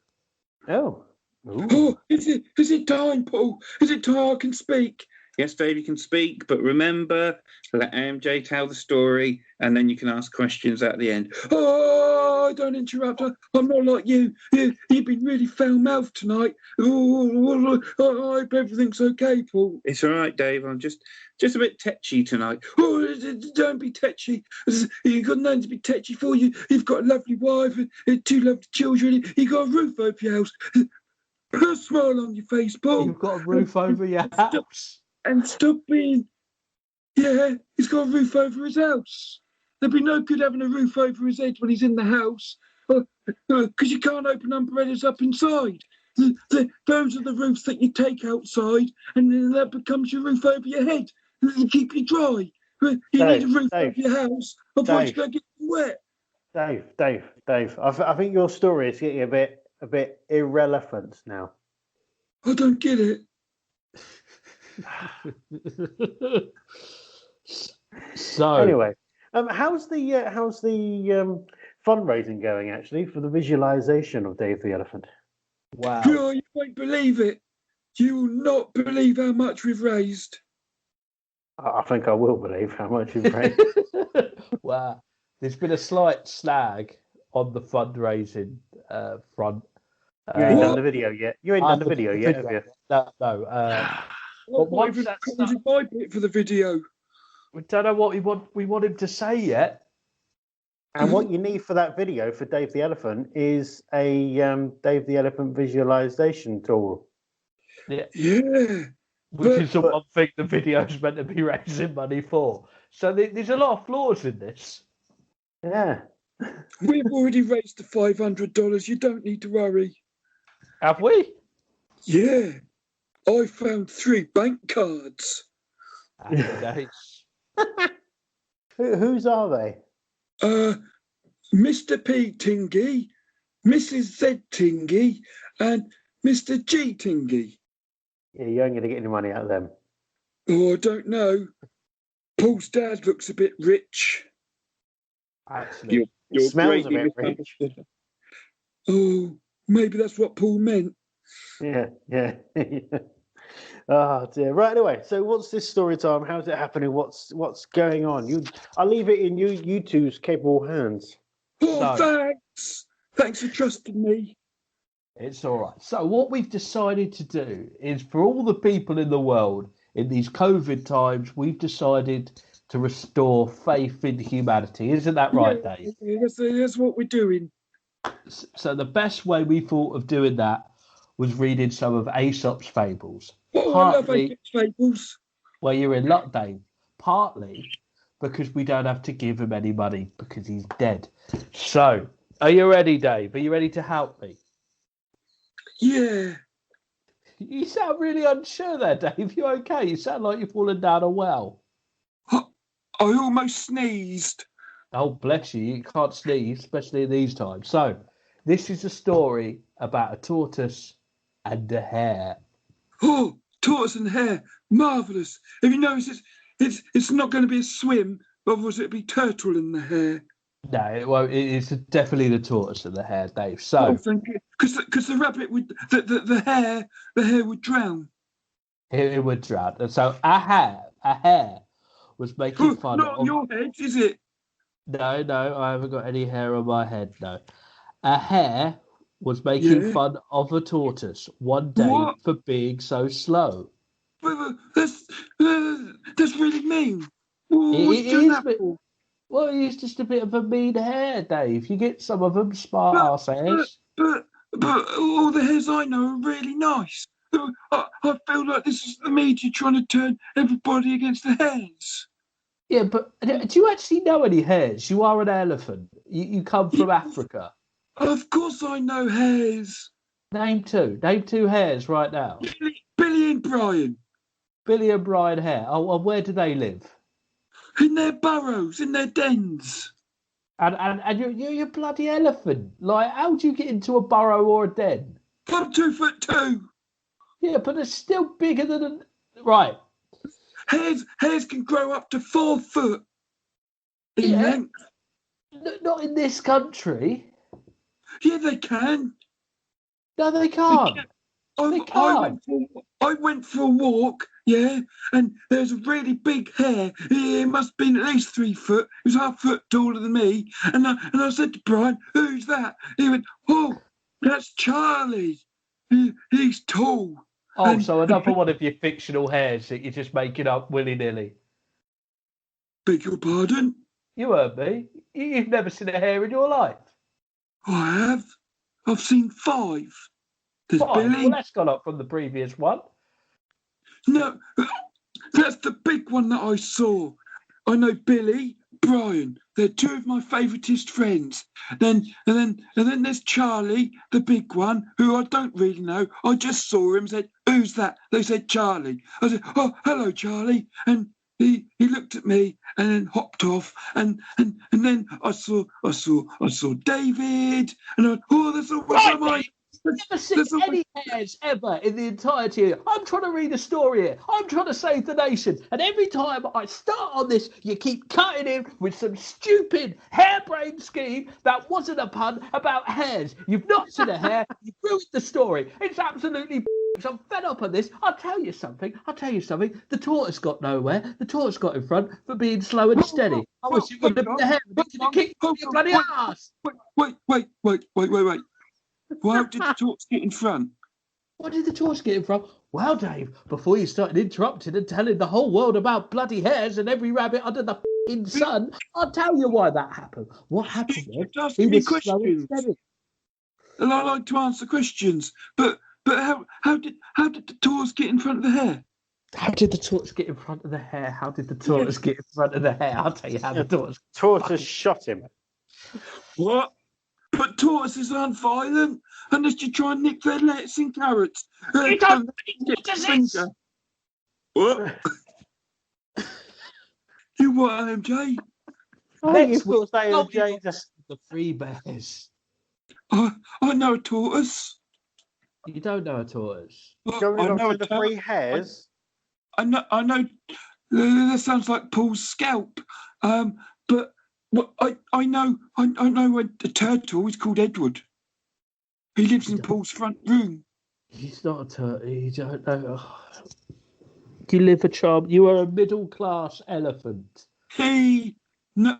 Speaker 4: Oh.
Speaker 2: Oh, is it time, Paul? Is it time I can speak? Yes, Dave, you can speak, but remember, let AMJ tell the story, and then you can ask questions at the end. Oh, don't interrupt her. I'm not like you. You've been really foul-mouthed tonight. Oh, I hope everything's okay, Paul. It's all right, Dave. I'm just a bit tetchy tonight. Oh, don't be tetchy. You've got nothing to be tetchy for. You've got a lovely wife and 2 lovely children. You've got a roof over your house. Put a smile on your face, Paul.
Speaker 3: You've got a roof over your house.
Speaker 2: And stop being... Yeah, he's got a roof over his house. There'd be no good having a roof over his head when he's in the house, because you can't open umbrellas up inside. Those are the roofs that you take outside, and then that becomes your roof over your head to keep you dry. You need a roof over your house, otherwise you're going to get wet.
Speaker 4: Dave. I think your story is getting a bit irrelevant now.
Speaker 2: I don't get it.
Speaker 3: So
Speaker 4: anyway, how's the fundraising going actually for the visualization of Dave the Elephant?
Speaker 3: Wow.
Speaker 2: Oh, you won't believe it. You will not believe how much we've raised.
Speaker 4: I think I will believe how much you've raised.
Speaker 3: Wow. There's been a slight snag on the fundraising front.
Speaker 4: You ain't done the video yet. You ain't done the video yet, have you?
Speaker 3: No. But once that's done,
Speaker 2: my bit for the video.
Speaker 3: we don't know what we want him to say yet.
Speaker 4: And what you need for that video for Dave the Elephant is a Dave the Elephant visualization tool.
Speaker 3: Yeah.
Speaker 2: Yeah.
Speaker 3: Which is the one thing the video's meant to be raising money for. So there's a lot of flaws in this.
Speaker 4: Yeah.
Speaker 2: We've already raised the $500. You don't need to worry.
Speaker 3: Have we?
Speaker 2: Yeah. I found 3 bank cards.
Speaker 3: Nice.
Speaker 4: Whose are they?
Speaker 2: Mr. P. Tingy, Mrs. Z. Tingy, and Mr. G. Tingy.
Speaker 4: Yeah, you ain't going to get any money out of them.
Speaker 2: Oh, I don't know. Paul's dad looks a bit rich.
Speaker 3: Actually,
Speaker 2: You're
Speaker 4: smells a bit rich.
Speaker 2: Oh, maybe that's what Paul meant.
Speaker 4: Yeah. Oh dear. Right. Anyway, so what's this story time? How's it happening? What's going on? I'll leave it in you two's capable hands.
Speaker 2: Oh, thanks. Thanks for trusting me.
Speaker 3: it's all right. So what we've decided to do is, for all the people in the world in these COVID times, we've decided to restore faith in humanity. Isn't that right, Dave?
Speaker 2: That's what we're doing.
Speaker 3: So the best way we thought of doing that was reading some of Aesop's fables.
Speaker 2: Oh, I love Aesop's fables.
Speaker 3: Well, you're in luck, Dave. Partly because we don't have to give him any money because he's dead. So, are you ready, Dave? Are you ready to help me?
Speaker 2: Yeah.
Speaker 3: You sound really unsure there, Dave. You okay? You sound like you've fallen down a well.
Speaker 2: I almost sneezed.
Speaker 3: Oh, bless you. You can't sneeze, especially in these times. So, this is a story about a tortoise and a hare.
Speaker 2: Oh, tortoise and hare. Marvellous. Have you noticed it's not going to be a swim, but was it be turtle in the hare?
Speaker 3: No, it won't. It's definitely the tortoise and the hare, Dave. So,
Speaker 2: thank you. Because the rabbit would, the hare would drown.
Speaker 3: It would drown. And so, a hare was making fun
Speaker 2: not
Speaker 3: of...
Speaker 2: on your head, is it?
Speaker 3: No, I haven't got any hair on my head, no. A hare was making fun of a tortoise one day for being so slow.
Speaker 2: That's really mean. What's doing that for?
Speaker 3: Well, he's just a bit of a mean hare, Dave. You get some of them smart-ass hares.
Speaker 2: But all the hares I know are really nice. I feel like this is the media trying to turn everybody against the hares.
Speaker 3: Yeah, but do you actually know any hares? You are an elephant. You come from Africa.
Speaker 2: Of course I know hares.
Speaker 3: Name two. Name two hares right now.
Speaker 2: Billy and Brian.
Speaker 3: Billy and Brian Hare. Oh, and where do they live?
Speaker 2: In their burrows, in their dens.
Speaker 3: And you're a bloody elephant. Like, how do you get into a burrow or a den?
Speaker 2: I'm 2'2".
Speaker 3: Yeah, but they're still bigger than right.
Speaker 2: Hares can grow up to 4 foot in
Speaker 3: Yeah.
Speaker 2: length.
Speaker 3: Not in this country.
Speaker 2: Yeah, they can.
Speaker 3: No, they can't. They can't.
Speaker 2: I went for a walk, yeah, and there's a really big hare. He must have been at least 3 foot. He was half a foot taller than me. And I said to Brian, "Who's that?" He went, "Oh, that's Charlie. He's tall."
Speaker 3: Oh, so another one of your fictional hares that you're just making up willy-nilly.
Speaker 2: Beg your pardon?
Speaker 3: You heard me. You've never seen a hare in your life.
Speaker 2: I have. I've seen 5. There's
Speaker 3: Fine.
Speaker 2: Billy.
Speaker 3: Well, that's gone up from the previous one.
Speaker 2: No, that's the big one that I saw. I know Billy, Brian. They're 2 of my favouriteest friends. And then there's Charlie, the big one, who I don't really know. I just saw him. Said, "Who's that?" They said Charlie. I said, "Oh, hello, Charlie." And he looked at me and then hopped off. And then I saw David. And I went, "Oh, there's always
Speaker 3: Right,
Speaker 2: mine."
Speaker 3: Never seen any hares ever in the entirety. I'm trying to read a story here. I'm trying to save the nation. And every time I start on this, you keep cutting in with some stupid harebrained scheme that wasn't a pun about hares. You've not seen a hare. You've ruined the story. It's absolutely I'm fed up on this. I'll tell you something. The tortoise got nowhere. The tortoise got in front for being slow and steady. I wish it would have been the hare. It could have kicked your bloody ass.
Speaker 2: Wait. Why did the tortoise get in front?
Speaker 3: Why did the tortoise get in front? Well, Dave, before you started interrupting and telling the whole world about bloody hares and every rabbit under the f***ing sun, I'll tell you why that happened. What happened was he was slow and steady.
Speaker 2: And I like to answer questions, but how did the tortoise get in front of the hare?
Speaker 3: How did the tortoise get in front of the hare? How did the tortoise get in front of the hare? I'll tell you how the
Speaker 4: tortoise shot him.
Speaker 2: What? But tortoises aren't violent unless you try and nick their lettuce and carrots.
Speaker 3: You don't exist.
Speaker 2: What? You what, MJ?
Speaker 3: Next
Speaker 4: you thought they were
Speaker 3: the free bears.
Speaker 2: I know a tortoise.
Speaker 3: You don't know a tortoise.
Speaker 2: I
Speaker 4: know the 3 hares.
Speaker 2: I know. That sounds like Paul's scalp. But I know a turtle. He's called Edward. He lives in Paul's front room.
Speaker 3: He's not a turtle. You don't know. You live a charm. You are a middle class elephant.
Speaker 2: No,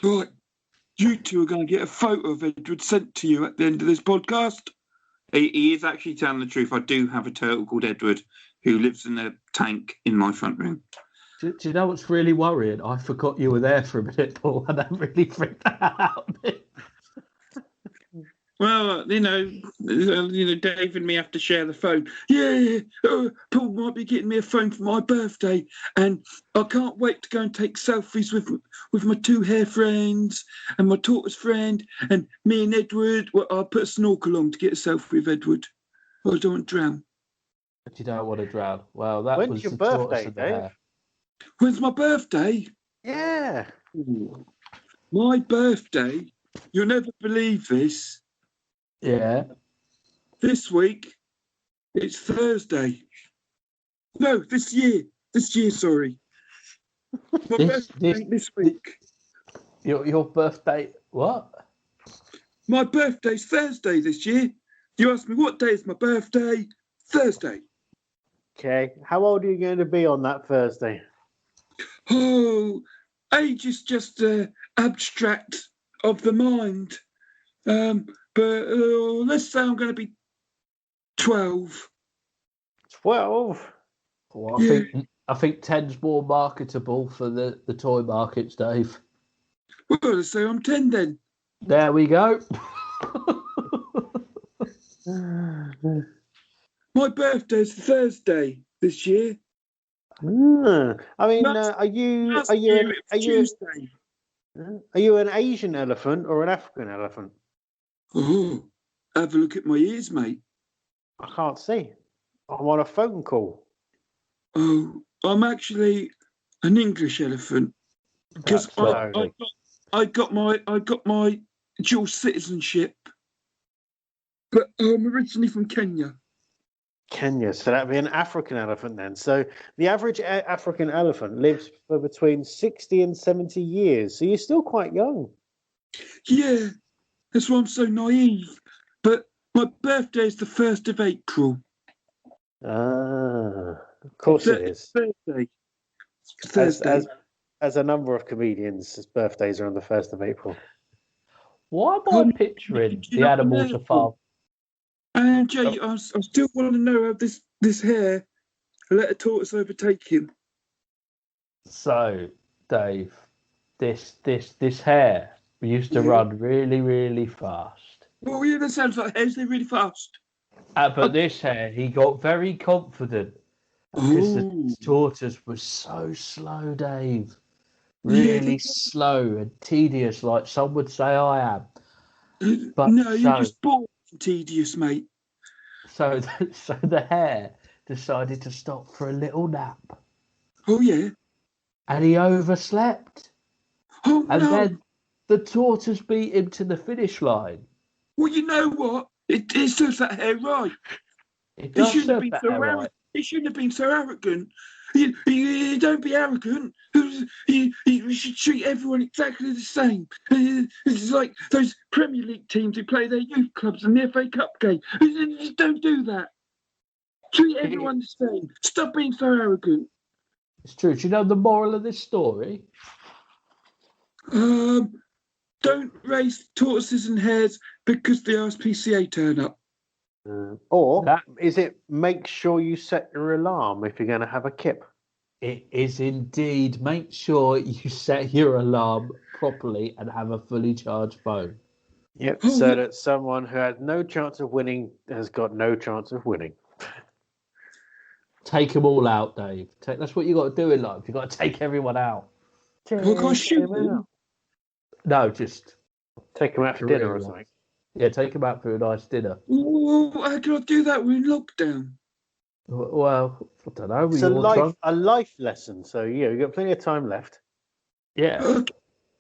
Speaker 2: right. You 2 are going to get a photo of Edward sent to you at the end of this podcast. He is actually telling the truth. I do have a turtle called Edward who lives in a tank in my front room.
Speaker 3: Do you know what's really worrying? I forgot you were there for a minute, Paul, and that really freaked out.
Speaker 2: Well, Dave and me have to share the phone. Yeah, Paul might be getting me a phone for my birthday, and I can't wait to go and take selfies with my 2 hare friends and my tortoise friend, and me and Edward. Well, I'll put a snorkel on to get a selfie with Edward. I don't want to drown.
Speaker 3: But you don't want to drown. Well, that
Speaker 4: When's
Speaker 3: was
Speaker 4: your
Speaker 3: the
Speaker 4: birthday,
Speaker 3: tortoise and the
Speaker 4: Dave?
Speaker 3: hare.
Speaker 2: When's my birthday?
Speaker 4: Yeah.
Speaker 2: Ooh. My birthday? You'll never believe this.
Speaker 3: Yeah.
Speaker 2: This week, it's Thursday. No, this year, sorry. My birthday this week.
Speaker 3: Your birthday, what?
Speaker 2: My birthday's Thursday this year. You asked me what day is my birthday? Thursday.
Speaker 4: Okay. How old are you going to be on that Thursday?
Speaker 2: Oh, age is just abstract of the mind. But let's say I'm going to be 12.
Speaker 4: 12?
Speaker 3: Well, I think 10's more marketable for the toy markets, Dave.
Speaker 2: Well, let's say I'm 10 then.
Speaker 3: There we go.
Speaker 4: My
Speaker 2: birthday's Thursday this year.
Speaker 4: I mean, are you an Asian elephant or an African elephant?
Speaker 2: Oh, have a look at my ears, mate.
Speaker 4: I can't see. I'm on a phone call.
Speaker 2: Oh, I'm actually an English elephant because
Speaker 3: That's not.
Speaker 2: I got my dual citizenship, but I'm originally from Kenya.
Speaker 4: Kenya, so that'd be an African elephant then. So the average African elephant lives for between 60 and 70 years. So you're still quite young.
Speaker 2: Yeah, that's why I'm so naive. But my birthday is the 1st of April.
Speaker 4: Ah, of course it is.
Speaker 2: Thursday.
Speaker 4: As,
Speaker 2: Thursday.
Speaker 4: as a number of comedians' birthdays are on the 1st of April.
Speaker 3: Why am I picturing the animals are far?
Speaker 2: And Jay, I still want to know how this hare let a tortoise overtake him.
Speaker 3: So, Dave, this hare used to run really, really fast.
Speaker 2: Well, yeah, that sounds like hares. They're really fast.
Speaker 3: But this hare, he got very confident because the tortoise was so slow, Dave. Really slow and tedious, like some would say I am. But
Speaker 2: no, you're just bored and tedious, mate.
Speaker 3: So the hare decided to stop for a little nap.
Speaker 2: Oh, yeah.
Speaker 3: And he overslept.
Speaker 2: Oh,
Speaker 3: and
Speaker 2: no.
Speaker 3: then the tortoise beat him to the finish line.
Speaker 2: Well, you know what? It serves that hare right.
Speaker 3: It does serve that hare right.
Speaker 2: He shouldn't have been so arrogant. You don't be arrogant. You should treat everyone exactly the same. It's like those Premier League teams who play their youth clubs in the FA Cup game. Just don't do that. Treat everyone the same. Stop being so arrogant.
Speaker 3: It's true. Do you know the moral of this story?
Speaker 2: Don't race tortoises and hares because the RSPCA turn up.
Speaker 4: Is it make sure you set your alarm if you're going to have a kip?
Speaker 3: It is indeed. Make sure you set your alarm properly and have a fully charged phone.
Speaker 4: Yep, so that someone who had no chance of winning has got no chance of winning.
Speaker 3: Take them all out, Dave. That's what you got to do in life. You got to take everyone out. No, just
Speaker 4: take them out for dinner or something.
Speaker 3: Yeah, take them out for a nice dinner.
Speaker 2: Ooh, how can I do that? We're in lockdown.
Speaker 3: Well, I don't know.
Speaker 4: It's a life lesson. So, yeah, we've got plenty of time left.
Speaker 3: Yeah.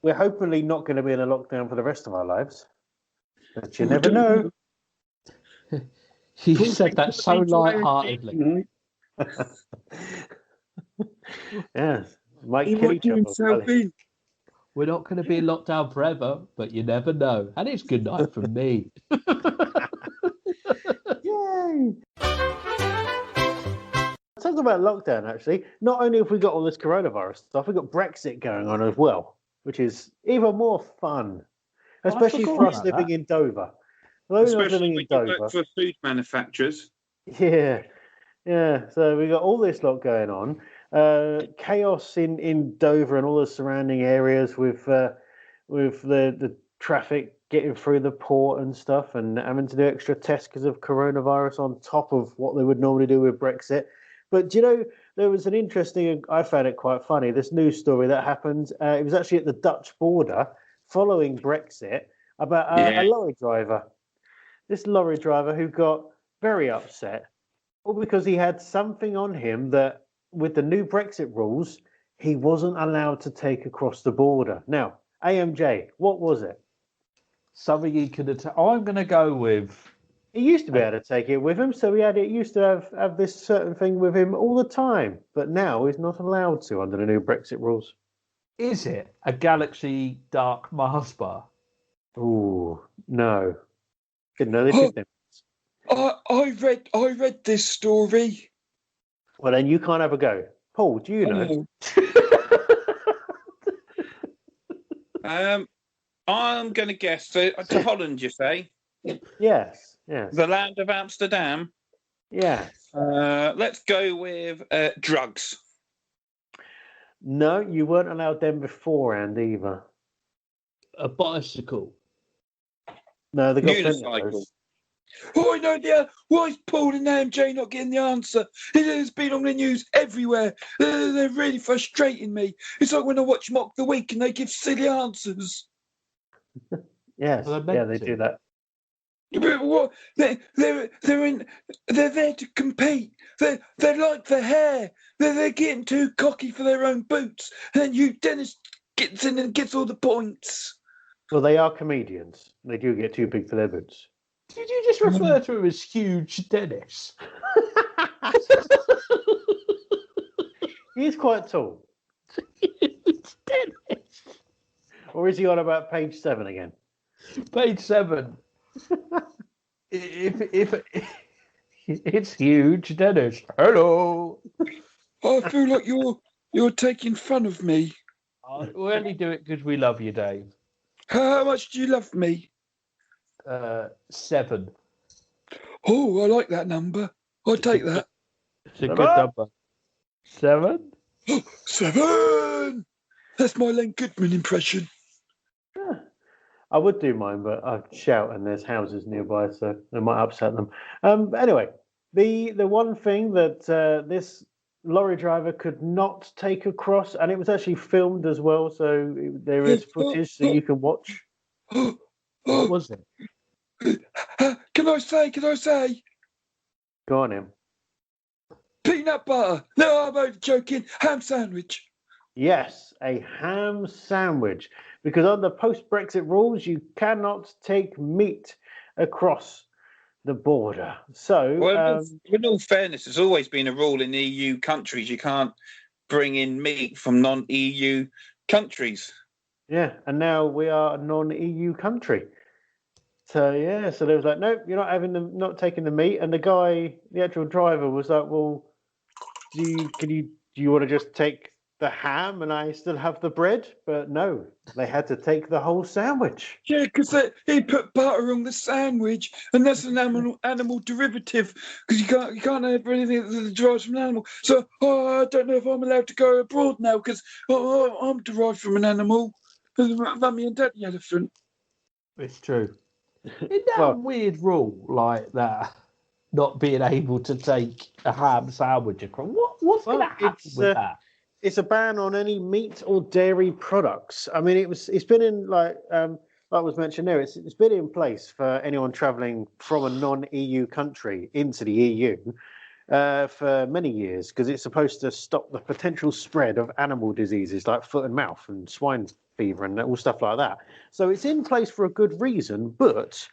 Speaker 4: We're hopefully not going to be in a lockdown for the rest of our lives. But you never know.
Speaker 3: You said that so lightheartedly.
Speaker 4: Yeah. Might kill each other.
Speaker 3: We're not going to be in lockdown forever, but you never know. And it's good night from me.
Speaker 4: Yay! Talking about lockdown, actually, not only have we got all this coronavirus stuff, we've got Brexit going on as well, which is even more fun, especially for us living in Dover.
Speaker 2: Especially when you work for food manufacturers.
Speaker 4: Yeah. So we got all this lot going on. Chaos in Dover and all the surrounding areas with the traffic getting through the port and stuff, and having to do extra tests because of coronavirus on top of what they would normally do with Brexit. But do you know, there was an interesting, I found it quite funny, this news story that happened. It was actually at the Dutch border following Brexit about a lorry driver. This lorry driver who got very upset, all because he had something on him that, with the new Brexit rules, he wasn't allowed to take across the border. Now, AMJ, what was it?
Speaker 3: Something he could have. I'm going to go with.
Speaker 4: He used to be able to take it with him, so used to have this certain thing with him all the time. But now he's not allowed to under the new Brexit rules.
Speaker 3: Is it a Galaxy Dark Mars bar?
Speaker 4: Ooh, no. Didn't know this.
Speaker 2: I read this story.
Speaker 4: Well, then you can't have a go. Paul, do you know?
Speaker 2: I'm going to guess. To Holland, you say?
Speaker 4: Yes.
Speaker 2: The land of Amsterdam?
Speaker 4: Yes.
Speaker 2: Let's go with drugs.
Speaker 4: No, you weren't allowed them beforehand either.
Speaker 3: A bicycle?
Speaker 4: No, they got
Speaker 2: unicycle. Oh, I know. Why is Paul and AMJ not getting the answer? It's been on the news everywhere. They're really frustrating me. It's like when I watch Mock the Week and they give silly answers.
Speaker 4: Yes, they do that.
Speaker 2: But what? They're there to compete. They're like the hare. They're getting too cocky for their own boots. And then Dennis gets in and gets all the points.
Speaker 4: Well, they are comedians. They do get too big for their boots.
Speaker 3: Did you just refer to him as Huge Dennis?
Speaker 4: He's quite tall.
Speaker 3: Huge Dennis.
Speaker 4: Or is he on about page 7 again?
Speaker 3: Page 7. If it's Huge Dennis. Hello.
Speaker 2: I feel like you're taking fun of me.
Speaker 3: We only do it because we love you, Dave.
Speaker 2: How much do you love me?
Speaker 3: 7.
Speaker 2: Oh, I like that number. I'll take that.
Speaker 3: It's a good number. 7?
Speaker 2: 7! That's my Len Goodman impression.
Speaker 4: I would do mine, but I'd shout and there's houses nearby, so it might upset them. Anyway, the one thing that this lorry driver could not take across, and it was actually filmed as well, so there is footage so you can watch.
Speaker 3: What was it?
Speaker 2: Can I say?
Speaker 4: Go on, him.
Speaker 2: Peanut butter. No, I'm only joking. Ham sandwich.
Speaker 4: Yes, a ham sandwich. Because under post-Brexit rules, you cannot take meat across the border. So,
Speaker 2: Well, in all fairness, there's always been a rule in EU countries you can't bring in meat from non-EU countries.
Speaker 4: yeah, and now we are a non-EU country. So yeah, so they was like, nope, you're not taking the meat. And the guy, the actual driver, was like, well, do you want to just take the ham and I still have the bread? But no, they had to take the whole sandwich.
Speaker 2: Yeah, because he put butter on the sandwich, and that's an animal derivative. Because you can't have anything that derives from an animal. So I don't know if I'm allowed to go abroad now because I'm derived from an animal. Mummy and Daddy elephant.
Speaker 3: It's true. Isn't that a weird rule like that? Not being able to take a ham sandwich across. What's going to happen with that?
Speaker 4: It's a ban on any meat or dairy products. I mean, it's been in like was mentioned there. It's been in place for anyone travelling from a non-EU country into the EU for many years because it's supposed to stop the potential spread of animal diseases like foot and mouth and swine fever and all stuff like that. So it's in place for a good reason, but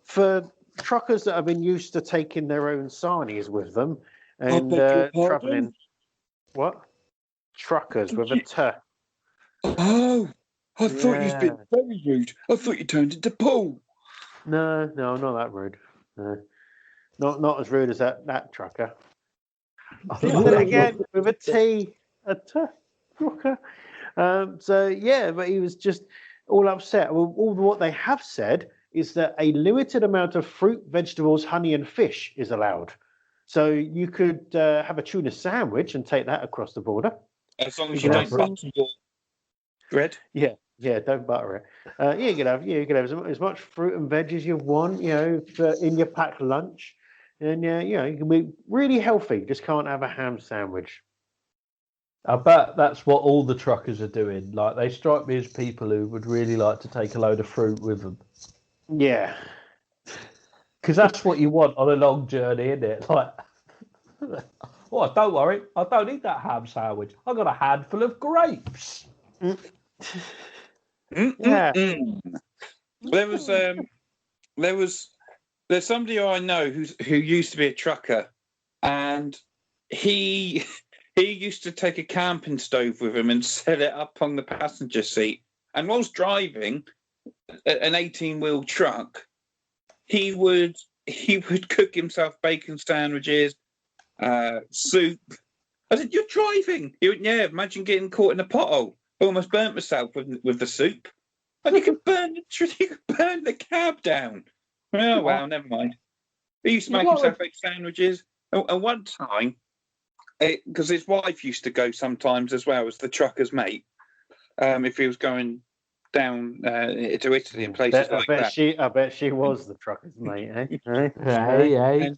Speaker 4: for truckers that have been used to taking their own sarnies with them and travelling, what? Truckers with a T.
Speaker 2: Oh, I thought you'd been very rude. I thought you turned into Paul.
Speaker 4: No, not that rude. No. Not as rude as that trucker. Again, with a T, a T, trucker. So yeah, but he was just all upset. Well, all what they have said is that a limited amount of fruit, vegetables, honey, and fish is allowed. So you could have a tuna sandwich and take that across the border.
Speaker 2: As long as you don't butter your bread.
Speaker 4: Yeah, don't butter it. You can have as much fruit and veg as you want, in your packed lunch. And you can be really healthy. Just can't have a ham sandwich.
Speaker 3: I bet that's what all the truckers are doing. Like, they strike me as people who would really like to take a load of fruit with them.
Speaker 4: Yeah.
Speaker 3: Because that's what you want on a long journey, isn't it? Like, oh, don't worry, I don't need that ham sandwich. I've got a handful of grapes.
Speaker 4: Yeah.
Speaker 2: There's somebody I know who used to be a trucker, and he used to take a camping stove with him and set it up on the passenger seat. And whilst driving an 18-wheel truck, he would cook himself bacon sandwiches, soup. I said, "You're driving?" He went, "Yeah, imagine getting caught in a pothole. I almost burnt myself with the soup." And you can burn the cab down. Oh, well, never mind. He used to make himself bacon sandwiches. And one time, because his wife used to go sometimes as well as the trucker's mate, if he was going down to Italy and places like that.
Speaker 4: I bet she was the trucker's mate, eh?
Speaker 3: Hey.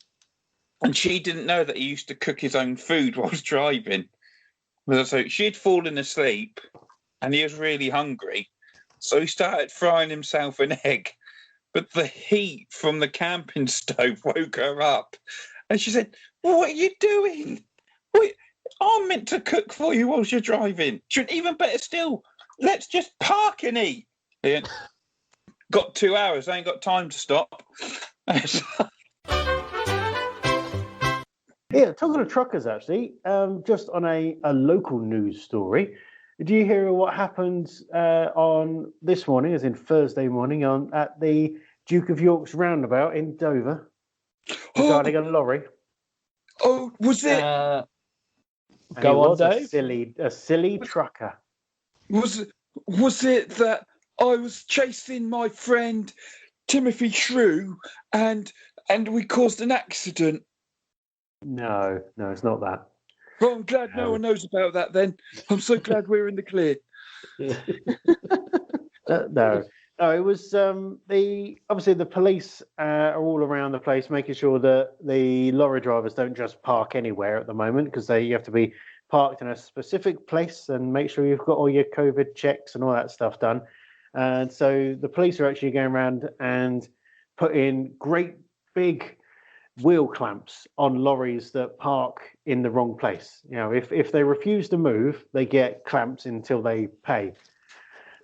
Speaker 2: And she didn't know that he used to cook his own food whilst driving. So she'd fallen asleep and he was really hungry. So he started frying himself an egg but the heat from the camping stove woke her up. And she said, "What are you doing? What, I'm meant to cook for you whilst you're driving. Even better still, let's just park and eat." Yeah. Got 2 hours. I ain't got time to stop.
Speaker 4: Yeah, talking of truckers, actually, just on a local news story. Did you hear what happened on this morning, as in Thursday morning, at the Duke of York's roundabout in Dover regarding a lorry?
Speaker 2: Oh, was it?
Speaker 3: Go
Speaker 4: And it
Speaker 3: on,
Speaker 4: was
Speaker 3: Dave.
Speaker 4: a silly trucker.
Speaker 2: Was it that I was chasing my friend Timothy Shrew and we caused an accident?
Speaker 4: No, it's not that.
Speaker 2: Well, I'm glad no one knows about that then. I'm so glad we're in the clear.
Speaker 4: No, it was obviously the police are all around the place making sure that the lorry drivers don't just park anywhere at the moment, because you have to be parked in a specific place and make sure you've got all your COVID checks and all that stuff done. And so the police are actually going around and putting great big wheel clamps on lorries that park in the wrong place. You know, if they refuse to move, they get clamps until they pay.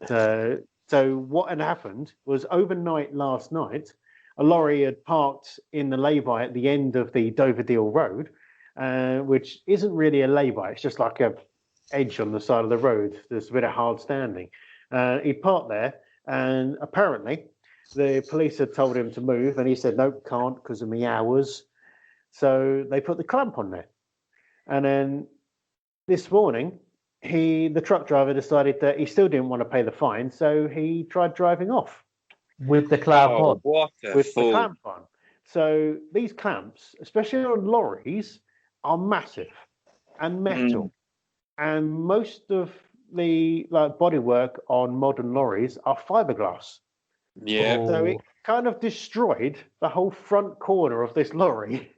Speaker 4: So what had happened was, overnight last night, a lorry had parked in the lay-by at the end of the Doverdale Road, which isn't really a lay-by. It's just like a edge on the side of the road. There's a bit of hard standing. He'd parked there, and apparently the police had told him to move, and he said, "Nope, can't because of me hours." So they put the clamp on there. And then this morning, the truck driver decided that he still didn't want to pay the fine, so he tried driving off
Speaker 3: With the clamp on.
Speaker 2: What
Speaker 4: with the clamp on. So these clamps, especially on lorries, are massive and metal. And most of the bodywork on modern lorries are fiberglass.
Speaker 2: Yeah.
Speaker 4: So it kind of destroyed the whole front corner of this lorry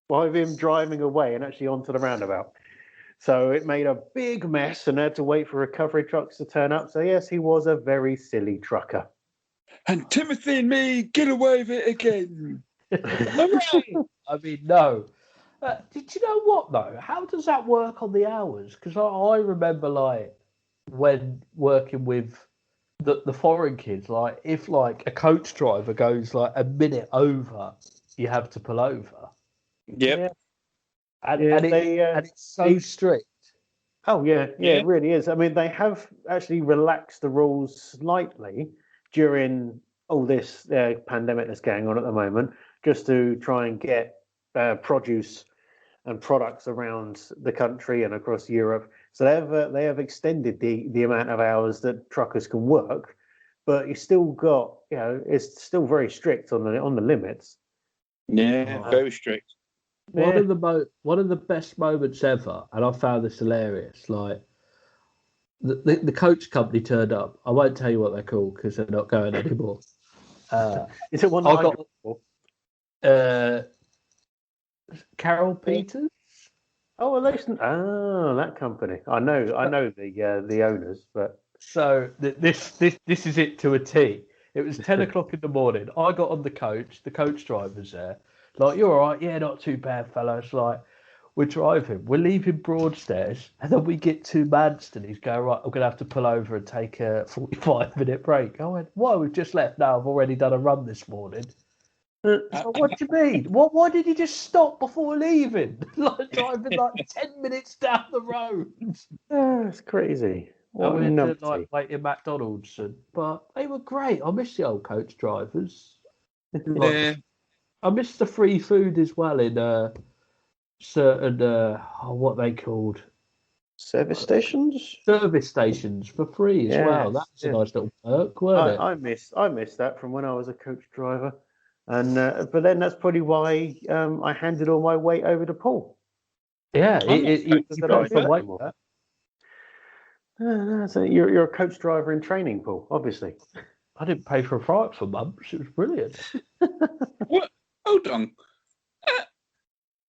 Speaker 4: while him driving away and actually onto the roundabout. So it made a big mess and had to wait for recovery trucks to turn up. So yes, he was a very silly trucker.
Speaker 2: And Timothy and me get away with it again.
Speaker 3: I mean, no. Did you know what, though? How does that work on the hours? Because I remember, like, when working with the foreign kids, like, if, like, a coach driver goes, like, a minute over, you have to pull over.
Speaker 2: Yep.
Speaker 4: Yeah.
Speaker 3: And
Speaker 4: Yeah,
Speaker 3: it's so strict.
Speaker 4: Oh, yeah, it really is. I mean, they have actually relaxed the rules slightly during all this pandemic that's going on at the moment, just to try and get produce and products around the country and across Europe. So they have extended the amount of hours that truckers can work, but you still got, it's still very strict on the limits.
Speaker 2: Yeah, very strict.
Speaker 3: One of the best moments ever, and I found this hilarious. Like the coach company turned up. I won't tell you what they're called because they're not going anymore.
Speaker 4: Is it one that
Speaker 3: Carol Peters?
Speaker 4: Oh, that company. I know the owners, but
Speaker 3: so this is it to a T. It was 10 o'clock in the morning. I got on the coach. The coach driver's there. Like, "You're all right? Yeah, not too bad, fellas." Like, we're driving. We're leaving Broadstairs, and then we get to Manston. He's going, "Right, I'm going to have to pull over and take a 45-minute break." I went, "Why? We've just left now. I've already done a run this morning." So, what do you mean? Why did you just stop before leaving? Like, driving like 10 minutes down the road.
Speaker 4: It's crazy.
Speaker 3: I went to like wait in McDonald's, but they were great. I miss the old coach drivers.
Speaker 2: Yeah.
Speaker 3: I miss the free food as well in certain what they called
Speaker 4: service stations.
Speaker 3: Service stations for free as well. That's a nice little perk, wasn't it?
Speaker 4: I miss that from when I was a coach driver, and but then that's probably why I handed all my weight over to Paul.
Speaker 3: Yeah, you got some weight.
Speaker 4: So you're a coach driver in training, Paul. Obviously,
Speaker 3: I didn't pay for a flight for months. It was brilliant.
Speaker 2: What? Hold on.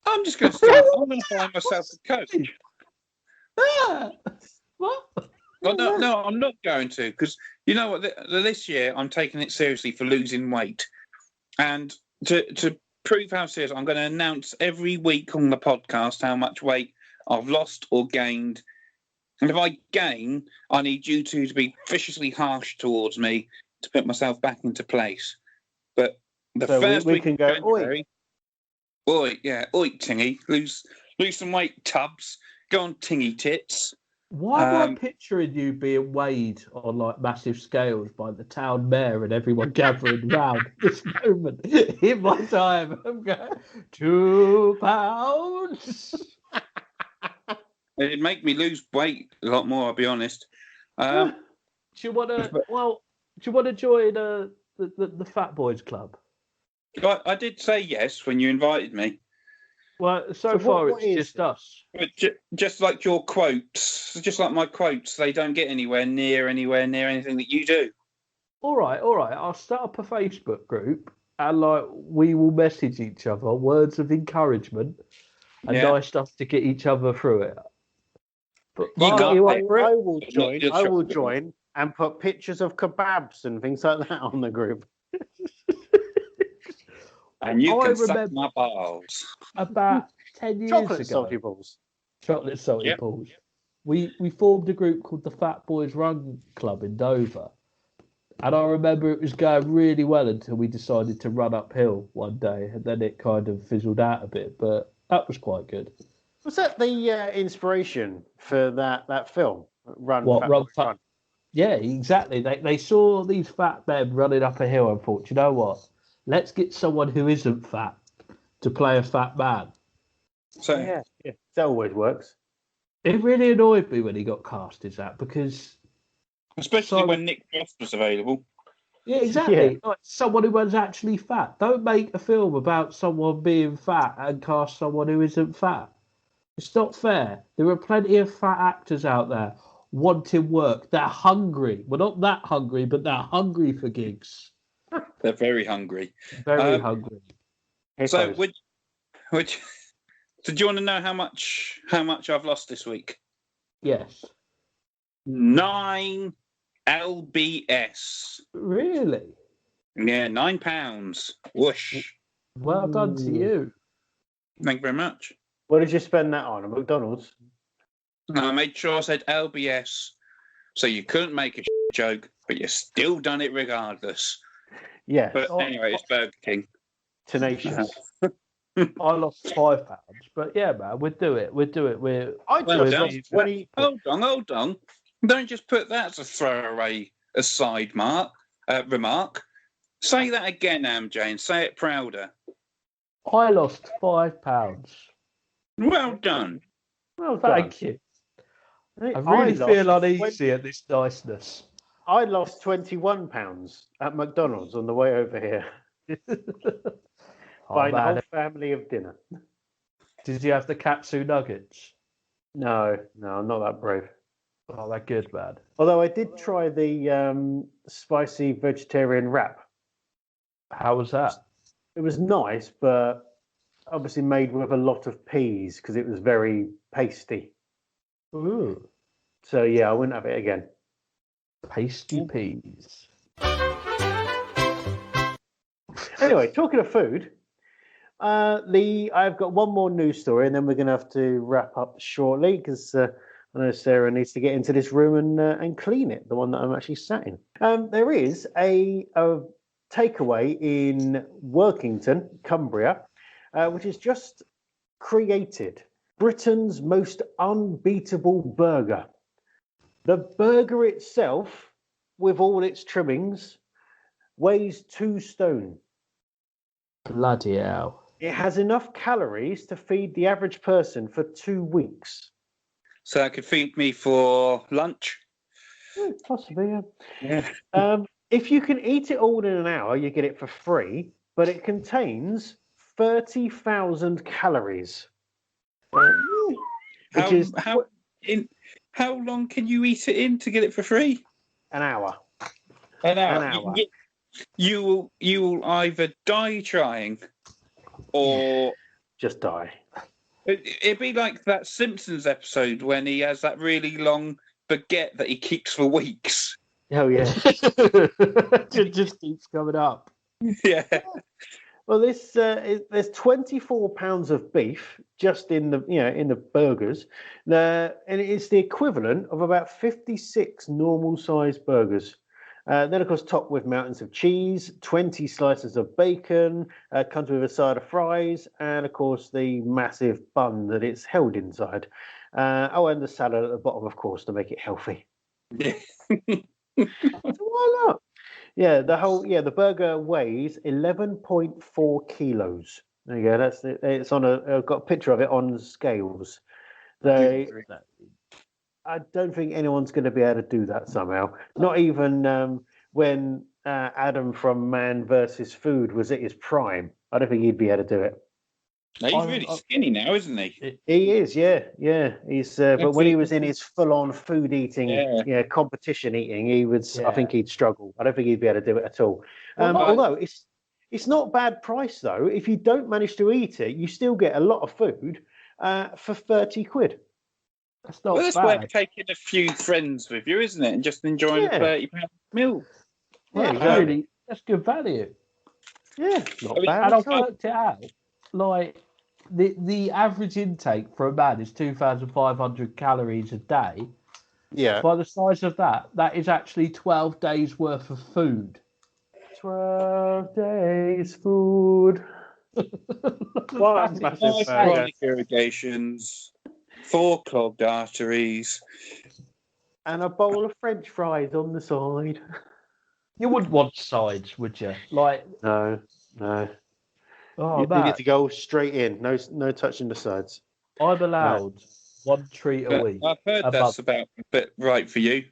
Speaker 2: I'm just going to start. I'm going to find myself a coach.
Speaker 3: What?
Speaker 2: Well, no, I'm not going to, because You know what? This year, I'm taking it seriously for losing weight, and to prove how serious, I'm going to announce every week on the podcast how much weight I've lost or gained. And if I gain, I need you two to be viciously harsh towards me to put myself back into place. But the
Speaker 4: So
Speaker 2: first
Speaker 4: we
Speaker 2: week
Speaker 4: can
Speaker 2: of
Speaker 4: go,
Speaker 2: January, oi, Tingy, lose some weight, Tubbs. Go on, Tingy tits.
Speaker 3: Why am I picturing you being weighed on like massive scales by the town mayor and everyone gathering round this moment in my time? I'm going 2 pounds.
Speaker 2: It'd make me lose weight a lot more, I'll be honest.
Speaker 3: Do you want to? Well, do you want to join the Fat Boys Club?
Speaker 2: I did say yes when you invited me.
Speaker 3: Well, so
Speaker 4: So
Speaker 3: far
Speaker 4: what
Speaker 3: it's
Speaker 4: is
Speaker 3: just
Speaker 4: it?
Speaker 3: us.
Speaker 2: But just like your quotes, just like my quotes, they don't get anywhere near anything that you do.
Speaker 3: All right. I'll start up a Facebook group and like we will message each other words of encouragement and
Speaker 2: Yeah.
Speaker 3: nice stuff to get each other through it. But
Speaker 2: You
Speaker 3: Mark,
Speaker 2: got
Speaker 3: you
Speaker 2: it.
Speaker 3: up for it?
Speaker 4: I will join.
Speaker 2: Not
Speaker 4: I will
Speaker 2: just-
Speaker 4: join and put pictures of kebabs and things like that on the group.
Speaker 2: And you
Speaker 3: I
Speaker 2: can suck
Speaker 3: remember-
Speaker 2: my balls.
Speaker 3: About 10 years
Speaker 4: Chocolate
Speaker 3: ago.
Speaker 4: salty balls.
Speaker 3: Chocolate salty
Speaker 2: Yep.
Speaker 3: balls. We formed a group called the Fat Boys Run Club in Dover. And I remember it was going really well until we decided to run uphill one day, and then it kind of fizzled out a bit. But that was quite good.
Speaker 4: Was that the inspiration for that film? Run,
Speaker 3: What,
Speaker 4: Fat
Speaker 3: Run,
Speaker 4: Boy,
Speaker 3: Fat-
Speaker 4: Run.
Speaker 3: Yeah, exactly. They saw these fat men running up a hill and thought, you know what? Let's get someone who isn't fat to play a fat man.
Speaker 2: So
Speaker 4: Yeah, that always works.
Speaker 3: It really annoyed me when he got cast as that because,
Speaker 2: especially
Speaker 3: So-
Speaker 2: when Nick Frost was available.
Speaker 3: yeah, exactly.
Speaker 4: Yeah.
Speaker 3: Like someone who was actually fat. Don't make a film about someone being fat and cast someone who isn't fat. It's not fair. There are plenty of fat actors out there wanting work. They're hungry. Well, not that hungry, but they're hungry for gigs.
Speaker 2: They're very hungry.
Speaker 3: Very hungry.
Speaker 2: So
Speaker 4: Hippos.
Speaker 2: so do you want to know how much I've lost this week?
Speaker 3: Yes.
Speaker 2: 9 lbs.
Speaker 3: Really?
Speaker 2: Yeah, £9. Whoosh.
Speaker 3: Well done to you.
Speaker 2: Thank you very much.
Speaker 4: What did you spend that on? A McDonald's?
Speaker 2: I made sure I said LBS, so you couldn't make a joke, but you still done it regardless.
Speaker 4: Yeah.
Speaker 2: But anyway, it's Burger King.
Speaker 4: Tenacious.
Speaker 3: I lost £5, but yeah, man, we'd do it. We'd do it.
Speaker 4: I'd
Speaker 2: Well
Speaker 4: just
Speaker 2: done.
Speaker 4: say 20.
Speaker 2: Hold on. Don't just put that as a throwaway aside remark. Say that again, MJ, and say it prouder.
Speaker 3: I lost £5.
Speaker 2: Well done.
Speaker 4: Well done.
Speaker 3: Thank you. I really
Speaker 4: lost
Speaker 3: feel
Speaker 4: 20
Speaker 3: uneasy at this niceness.
Speaker 4: I lost £21 at McDonald's on the way over here.
Speaker 3: Oh,
Speaker 4: Buying the
Speaker 3: man.
Speaker 4: whole family of dinner.
Speaker 3: Did you have the katsu nuggets?
Speaker 4: No, I'm not that brave.
Speaker 3: Oh, they're good, man.
Speaker 4: Although I did try the spicy vegetarian wrap.
Speaker 3: How was that?
Speaker 4: It was nice, but obviously made with a lot of peas because it was very pasty.
Speaker 3: Ooh,
Speaker 4: So yeah, I wouldn't have it again.
Speaker 3: pasty peas.
Speaker 4: Anyway, talking of food, I've got one more news story, and then we're going to have to wrap up shortly because I know Sarah needs to get into this room and clean it, the one that I'm actually sat in. There is a takeaway in Workington, Cumbria, which is just created Britain's most unbeatable burger. The burger itself, with all its trimmings, weighs 2 stone.
Speaker 3: Bloody hell.
Speaker 4: It has enough calories to feed the average person for 2 weeks.
Speaker 2: So that could feed me for lunch.
Speaker 4: Possibly,
Speaker 2: Yeah.
Speaker 4: yeah. If you can eat it all in an hour, you get it for free, but it contains 30,000 calories. Which is
Speaker 2: How long can you eat it in to get it for free?
Speaker 4: an hour.
Speaker 2: An
Speaker 4: hour.
Speaker 2: You will either die trying, or
Speaker 4: Just die.
Speaker 2: it'd be like that Simpsons episode when he has that really long baguette that he keeps for weeks.
Speaker 4: Oh yeah.
Speaker 3: It just keeps coming up.
Speaker 2: Yeah.
Speaker 4: Well, there's 24 pounds of beef just in the burgers, and it's the equivalent of about 56 normal sized burgers. Then, of course, topped with mountains of cheese, 20 slices of bacon, comes with a side of fries, and of course the massive bun that it's held inside. And the salad at the bottom, of course, to make it healthy.
Speaker 2: Yeah.
Speaker 4: Why not? Yeah, the burger weighs 11.4 kilos. There you go. That's it. It's on I've got a picture of it on scales. I don't think anyone's going to be able to do that somehow. Not even when Adam from Man versus Food was at his prime. I don't think he'd be able to do it.
Speaker 2: No, he's really skinny now, isn't he?
Speaker 4: He is, yeah. He's but when he was in his full-on food eating, competition eating, he would. I think he'd struggle. I don't think he'd be able to do it at all. Although it's not bad price though. If you don't manage to eat it, you still get a lot of food for 30 quid.
Speaker 3: That's not
Speaker 2: that's
Speaker 3: bad.
Speaker 2: worth taking a few friends with you, isn't it? And just enjoying a £30 meal.
Speaker 3: Well, that's good value.
Speaker 4: Yeah, not bad.
Speaker 3: And I've worked it out. Like the average intake for a man is 2,500 calories a day.
Speaker 4: Yeah.
Speaker 3: By the size of that is actually 12 days worth of food.
Speaker 4: 12 days food. What a massive
Speaker 2: chronic irrigations, 4 clogged arteries,
Speaker 4: and a bowl of French fries on the side.
Speaker 3: You wouldn't want sides, would you? Like
Speaker 4: no.
Speaker 3: Oh,
Speaker 4: you need to go straight in. No touching the sides.
Speaker 3: I'm allowed one treat a week.
Speaker 2: I've heard that's about a bit right for you.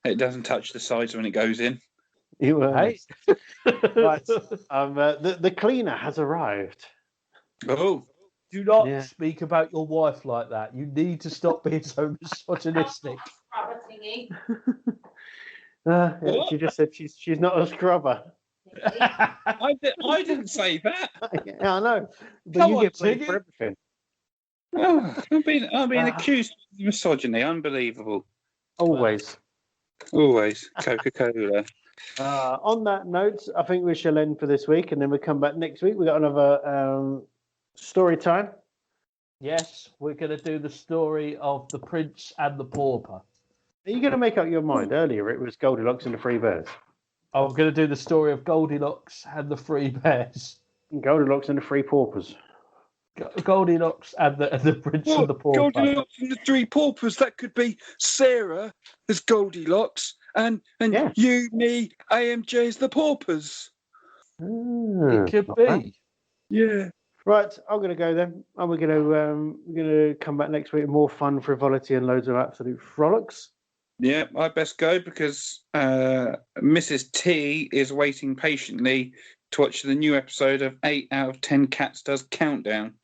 Speaker 2: It doesn't touch the sides when it goes in.
Speaker 4: You right. The cleaner has arrived.
Speaker 2: Oh.
Speaker 3: Do not speak about your wife like that. You need to stop being so misogynistic.
Speaker 4: She just said she's not a scrubber.
Speaker 2: I didn't say that.
Speaker 4: Yeah, I know. But you get blamed for everything.
Speaker 2: Oh, I'm being accused of misogyny. Unbelievable.
Speaker 4: Always.
Speaker 2: Coca-Cola.
Speaker 4: On that note, I think we shall end for this week, and then we'll come back next week. We've got another story time.
Speaker 3: Yes, we're going to do the story of the Prince and the Pauper.
Speaker 4: Are you going to make up your mind? Earlier it was Goldilocks and the Three Bears.
Speaker 3: I'm going to do the story of Goldilocks and the Three Bears.
Speaker 4: Goldilocks and the Three Paupers.
Speaker 3: Goldilocks and the Prince and the Pauper.
Speaker 2: Goldilocks and the Three Paupers. That could be Sarah as Goldilocks and you, me, AMJ as the Paupers.
Speaker 3: It could be.
Speaker 4: Bad. Yeah. Right, I'm going to go then, and we're going to come back next week with more fun, frivolity, and loads of absolute frolics.
Speaker 2: Yeah, I best go because Mrs. T is waiting patiently to watch the new episode of 8 out of 10 Cats Does Countdown.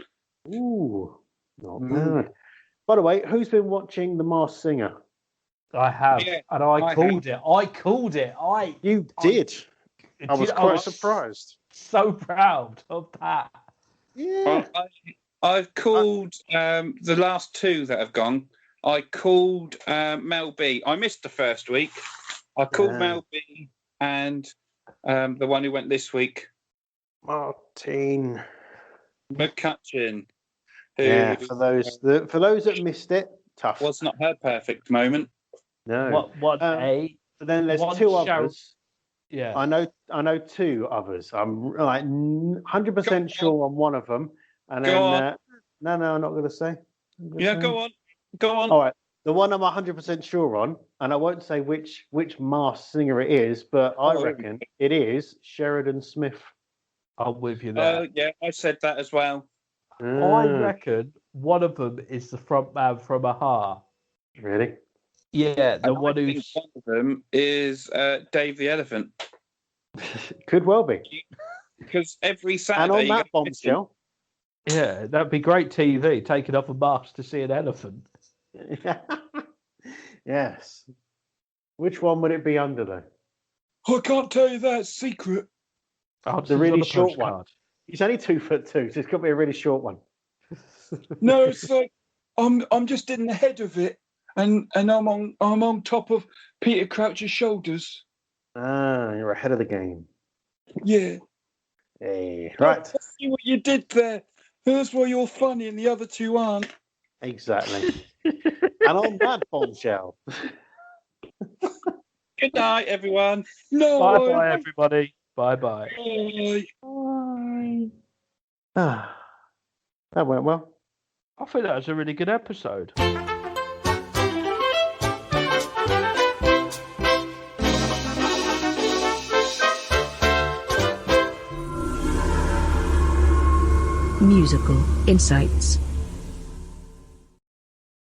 Speaker 4: Ooh, not bad. By the way, who's been watching The Masked Singer?
Speaker 3: I have, and I called it.
Speaker 4: You did. I was quite surprised.
Speaker 3: So proud of that.
Speaker 4: Yeah.
Speaker 2: I've called the last 2 that have gone. I called Mel B. I missed the first week. I called Mel B and the one who went this week.
Speaker 4: Martine
Speaker 2: McCutcheon.
Speaker 4: For those that missed it, tough.
Speaker 2: Was not her perfect moment.
Speaker 4: No.
Speaker 3: But
Speaker 4: then there's 2 others.
Speaker 3: Yeah.
Speaker 4: I know 2 others. I'm like 100% sure on one of them. And then no, I'm not going to say.
Speaker 2: Go on.
Speaker 4: All right. The one I'm 100% sure on, and I won't say which Masked Singer it is, but I reckon it is Sheridan Smith.
Speaker 3: I'm with you there.
Speaker 2: Yeah, I said that as well.
Speaker 3: I reckon one of them is the front man from Aha.
Speaker 4: Really?
Speaker 3: Yeah, the one
Speaker 2: I
Speaker 3: who's...
Speaker 2: think one of them is Dave the Elephant.
Speaker 4: Could well be.
Speaker 2: Because every Saturday...
Speaker 4: And on that bombshell...
Speaker 3: Yeah, that'd be great TV, taking off a mask to see an elephant.
Speaker 4: Yes. Which one would it be under, though?
Speaker 2: I can't tell you that. It's secret.
Speaker 4: The really short one. He's only 2'2", so it's got to be a really short one.
Speaker 2: No, it's like I'm just in the head of it,
Speaker 5: and I'm on top of Peter Crouch's shoulders.
Speaker 4: Ah, you're ahead of the game.
Speaker 5: Yeah.
Speaker 4: Hey, right.
Speaker 5: See what you did there. That's why you're funny and the other two aren't.
Speaker 4: Exactly. And on that bombshell.
Speaker 2: Good night, everyone.
Speaker 5: No.
Speaker 3: Bye-bye, everybody. Bye-bye.
Speaker 5: Bye.
Speaker 4: Bye. Ah, that went well.
Speaker 3: I think that was a really good episode.
Speaker 6: Musical Insights.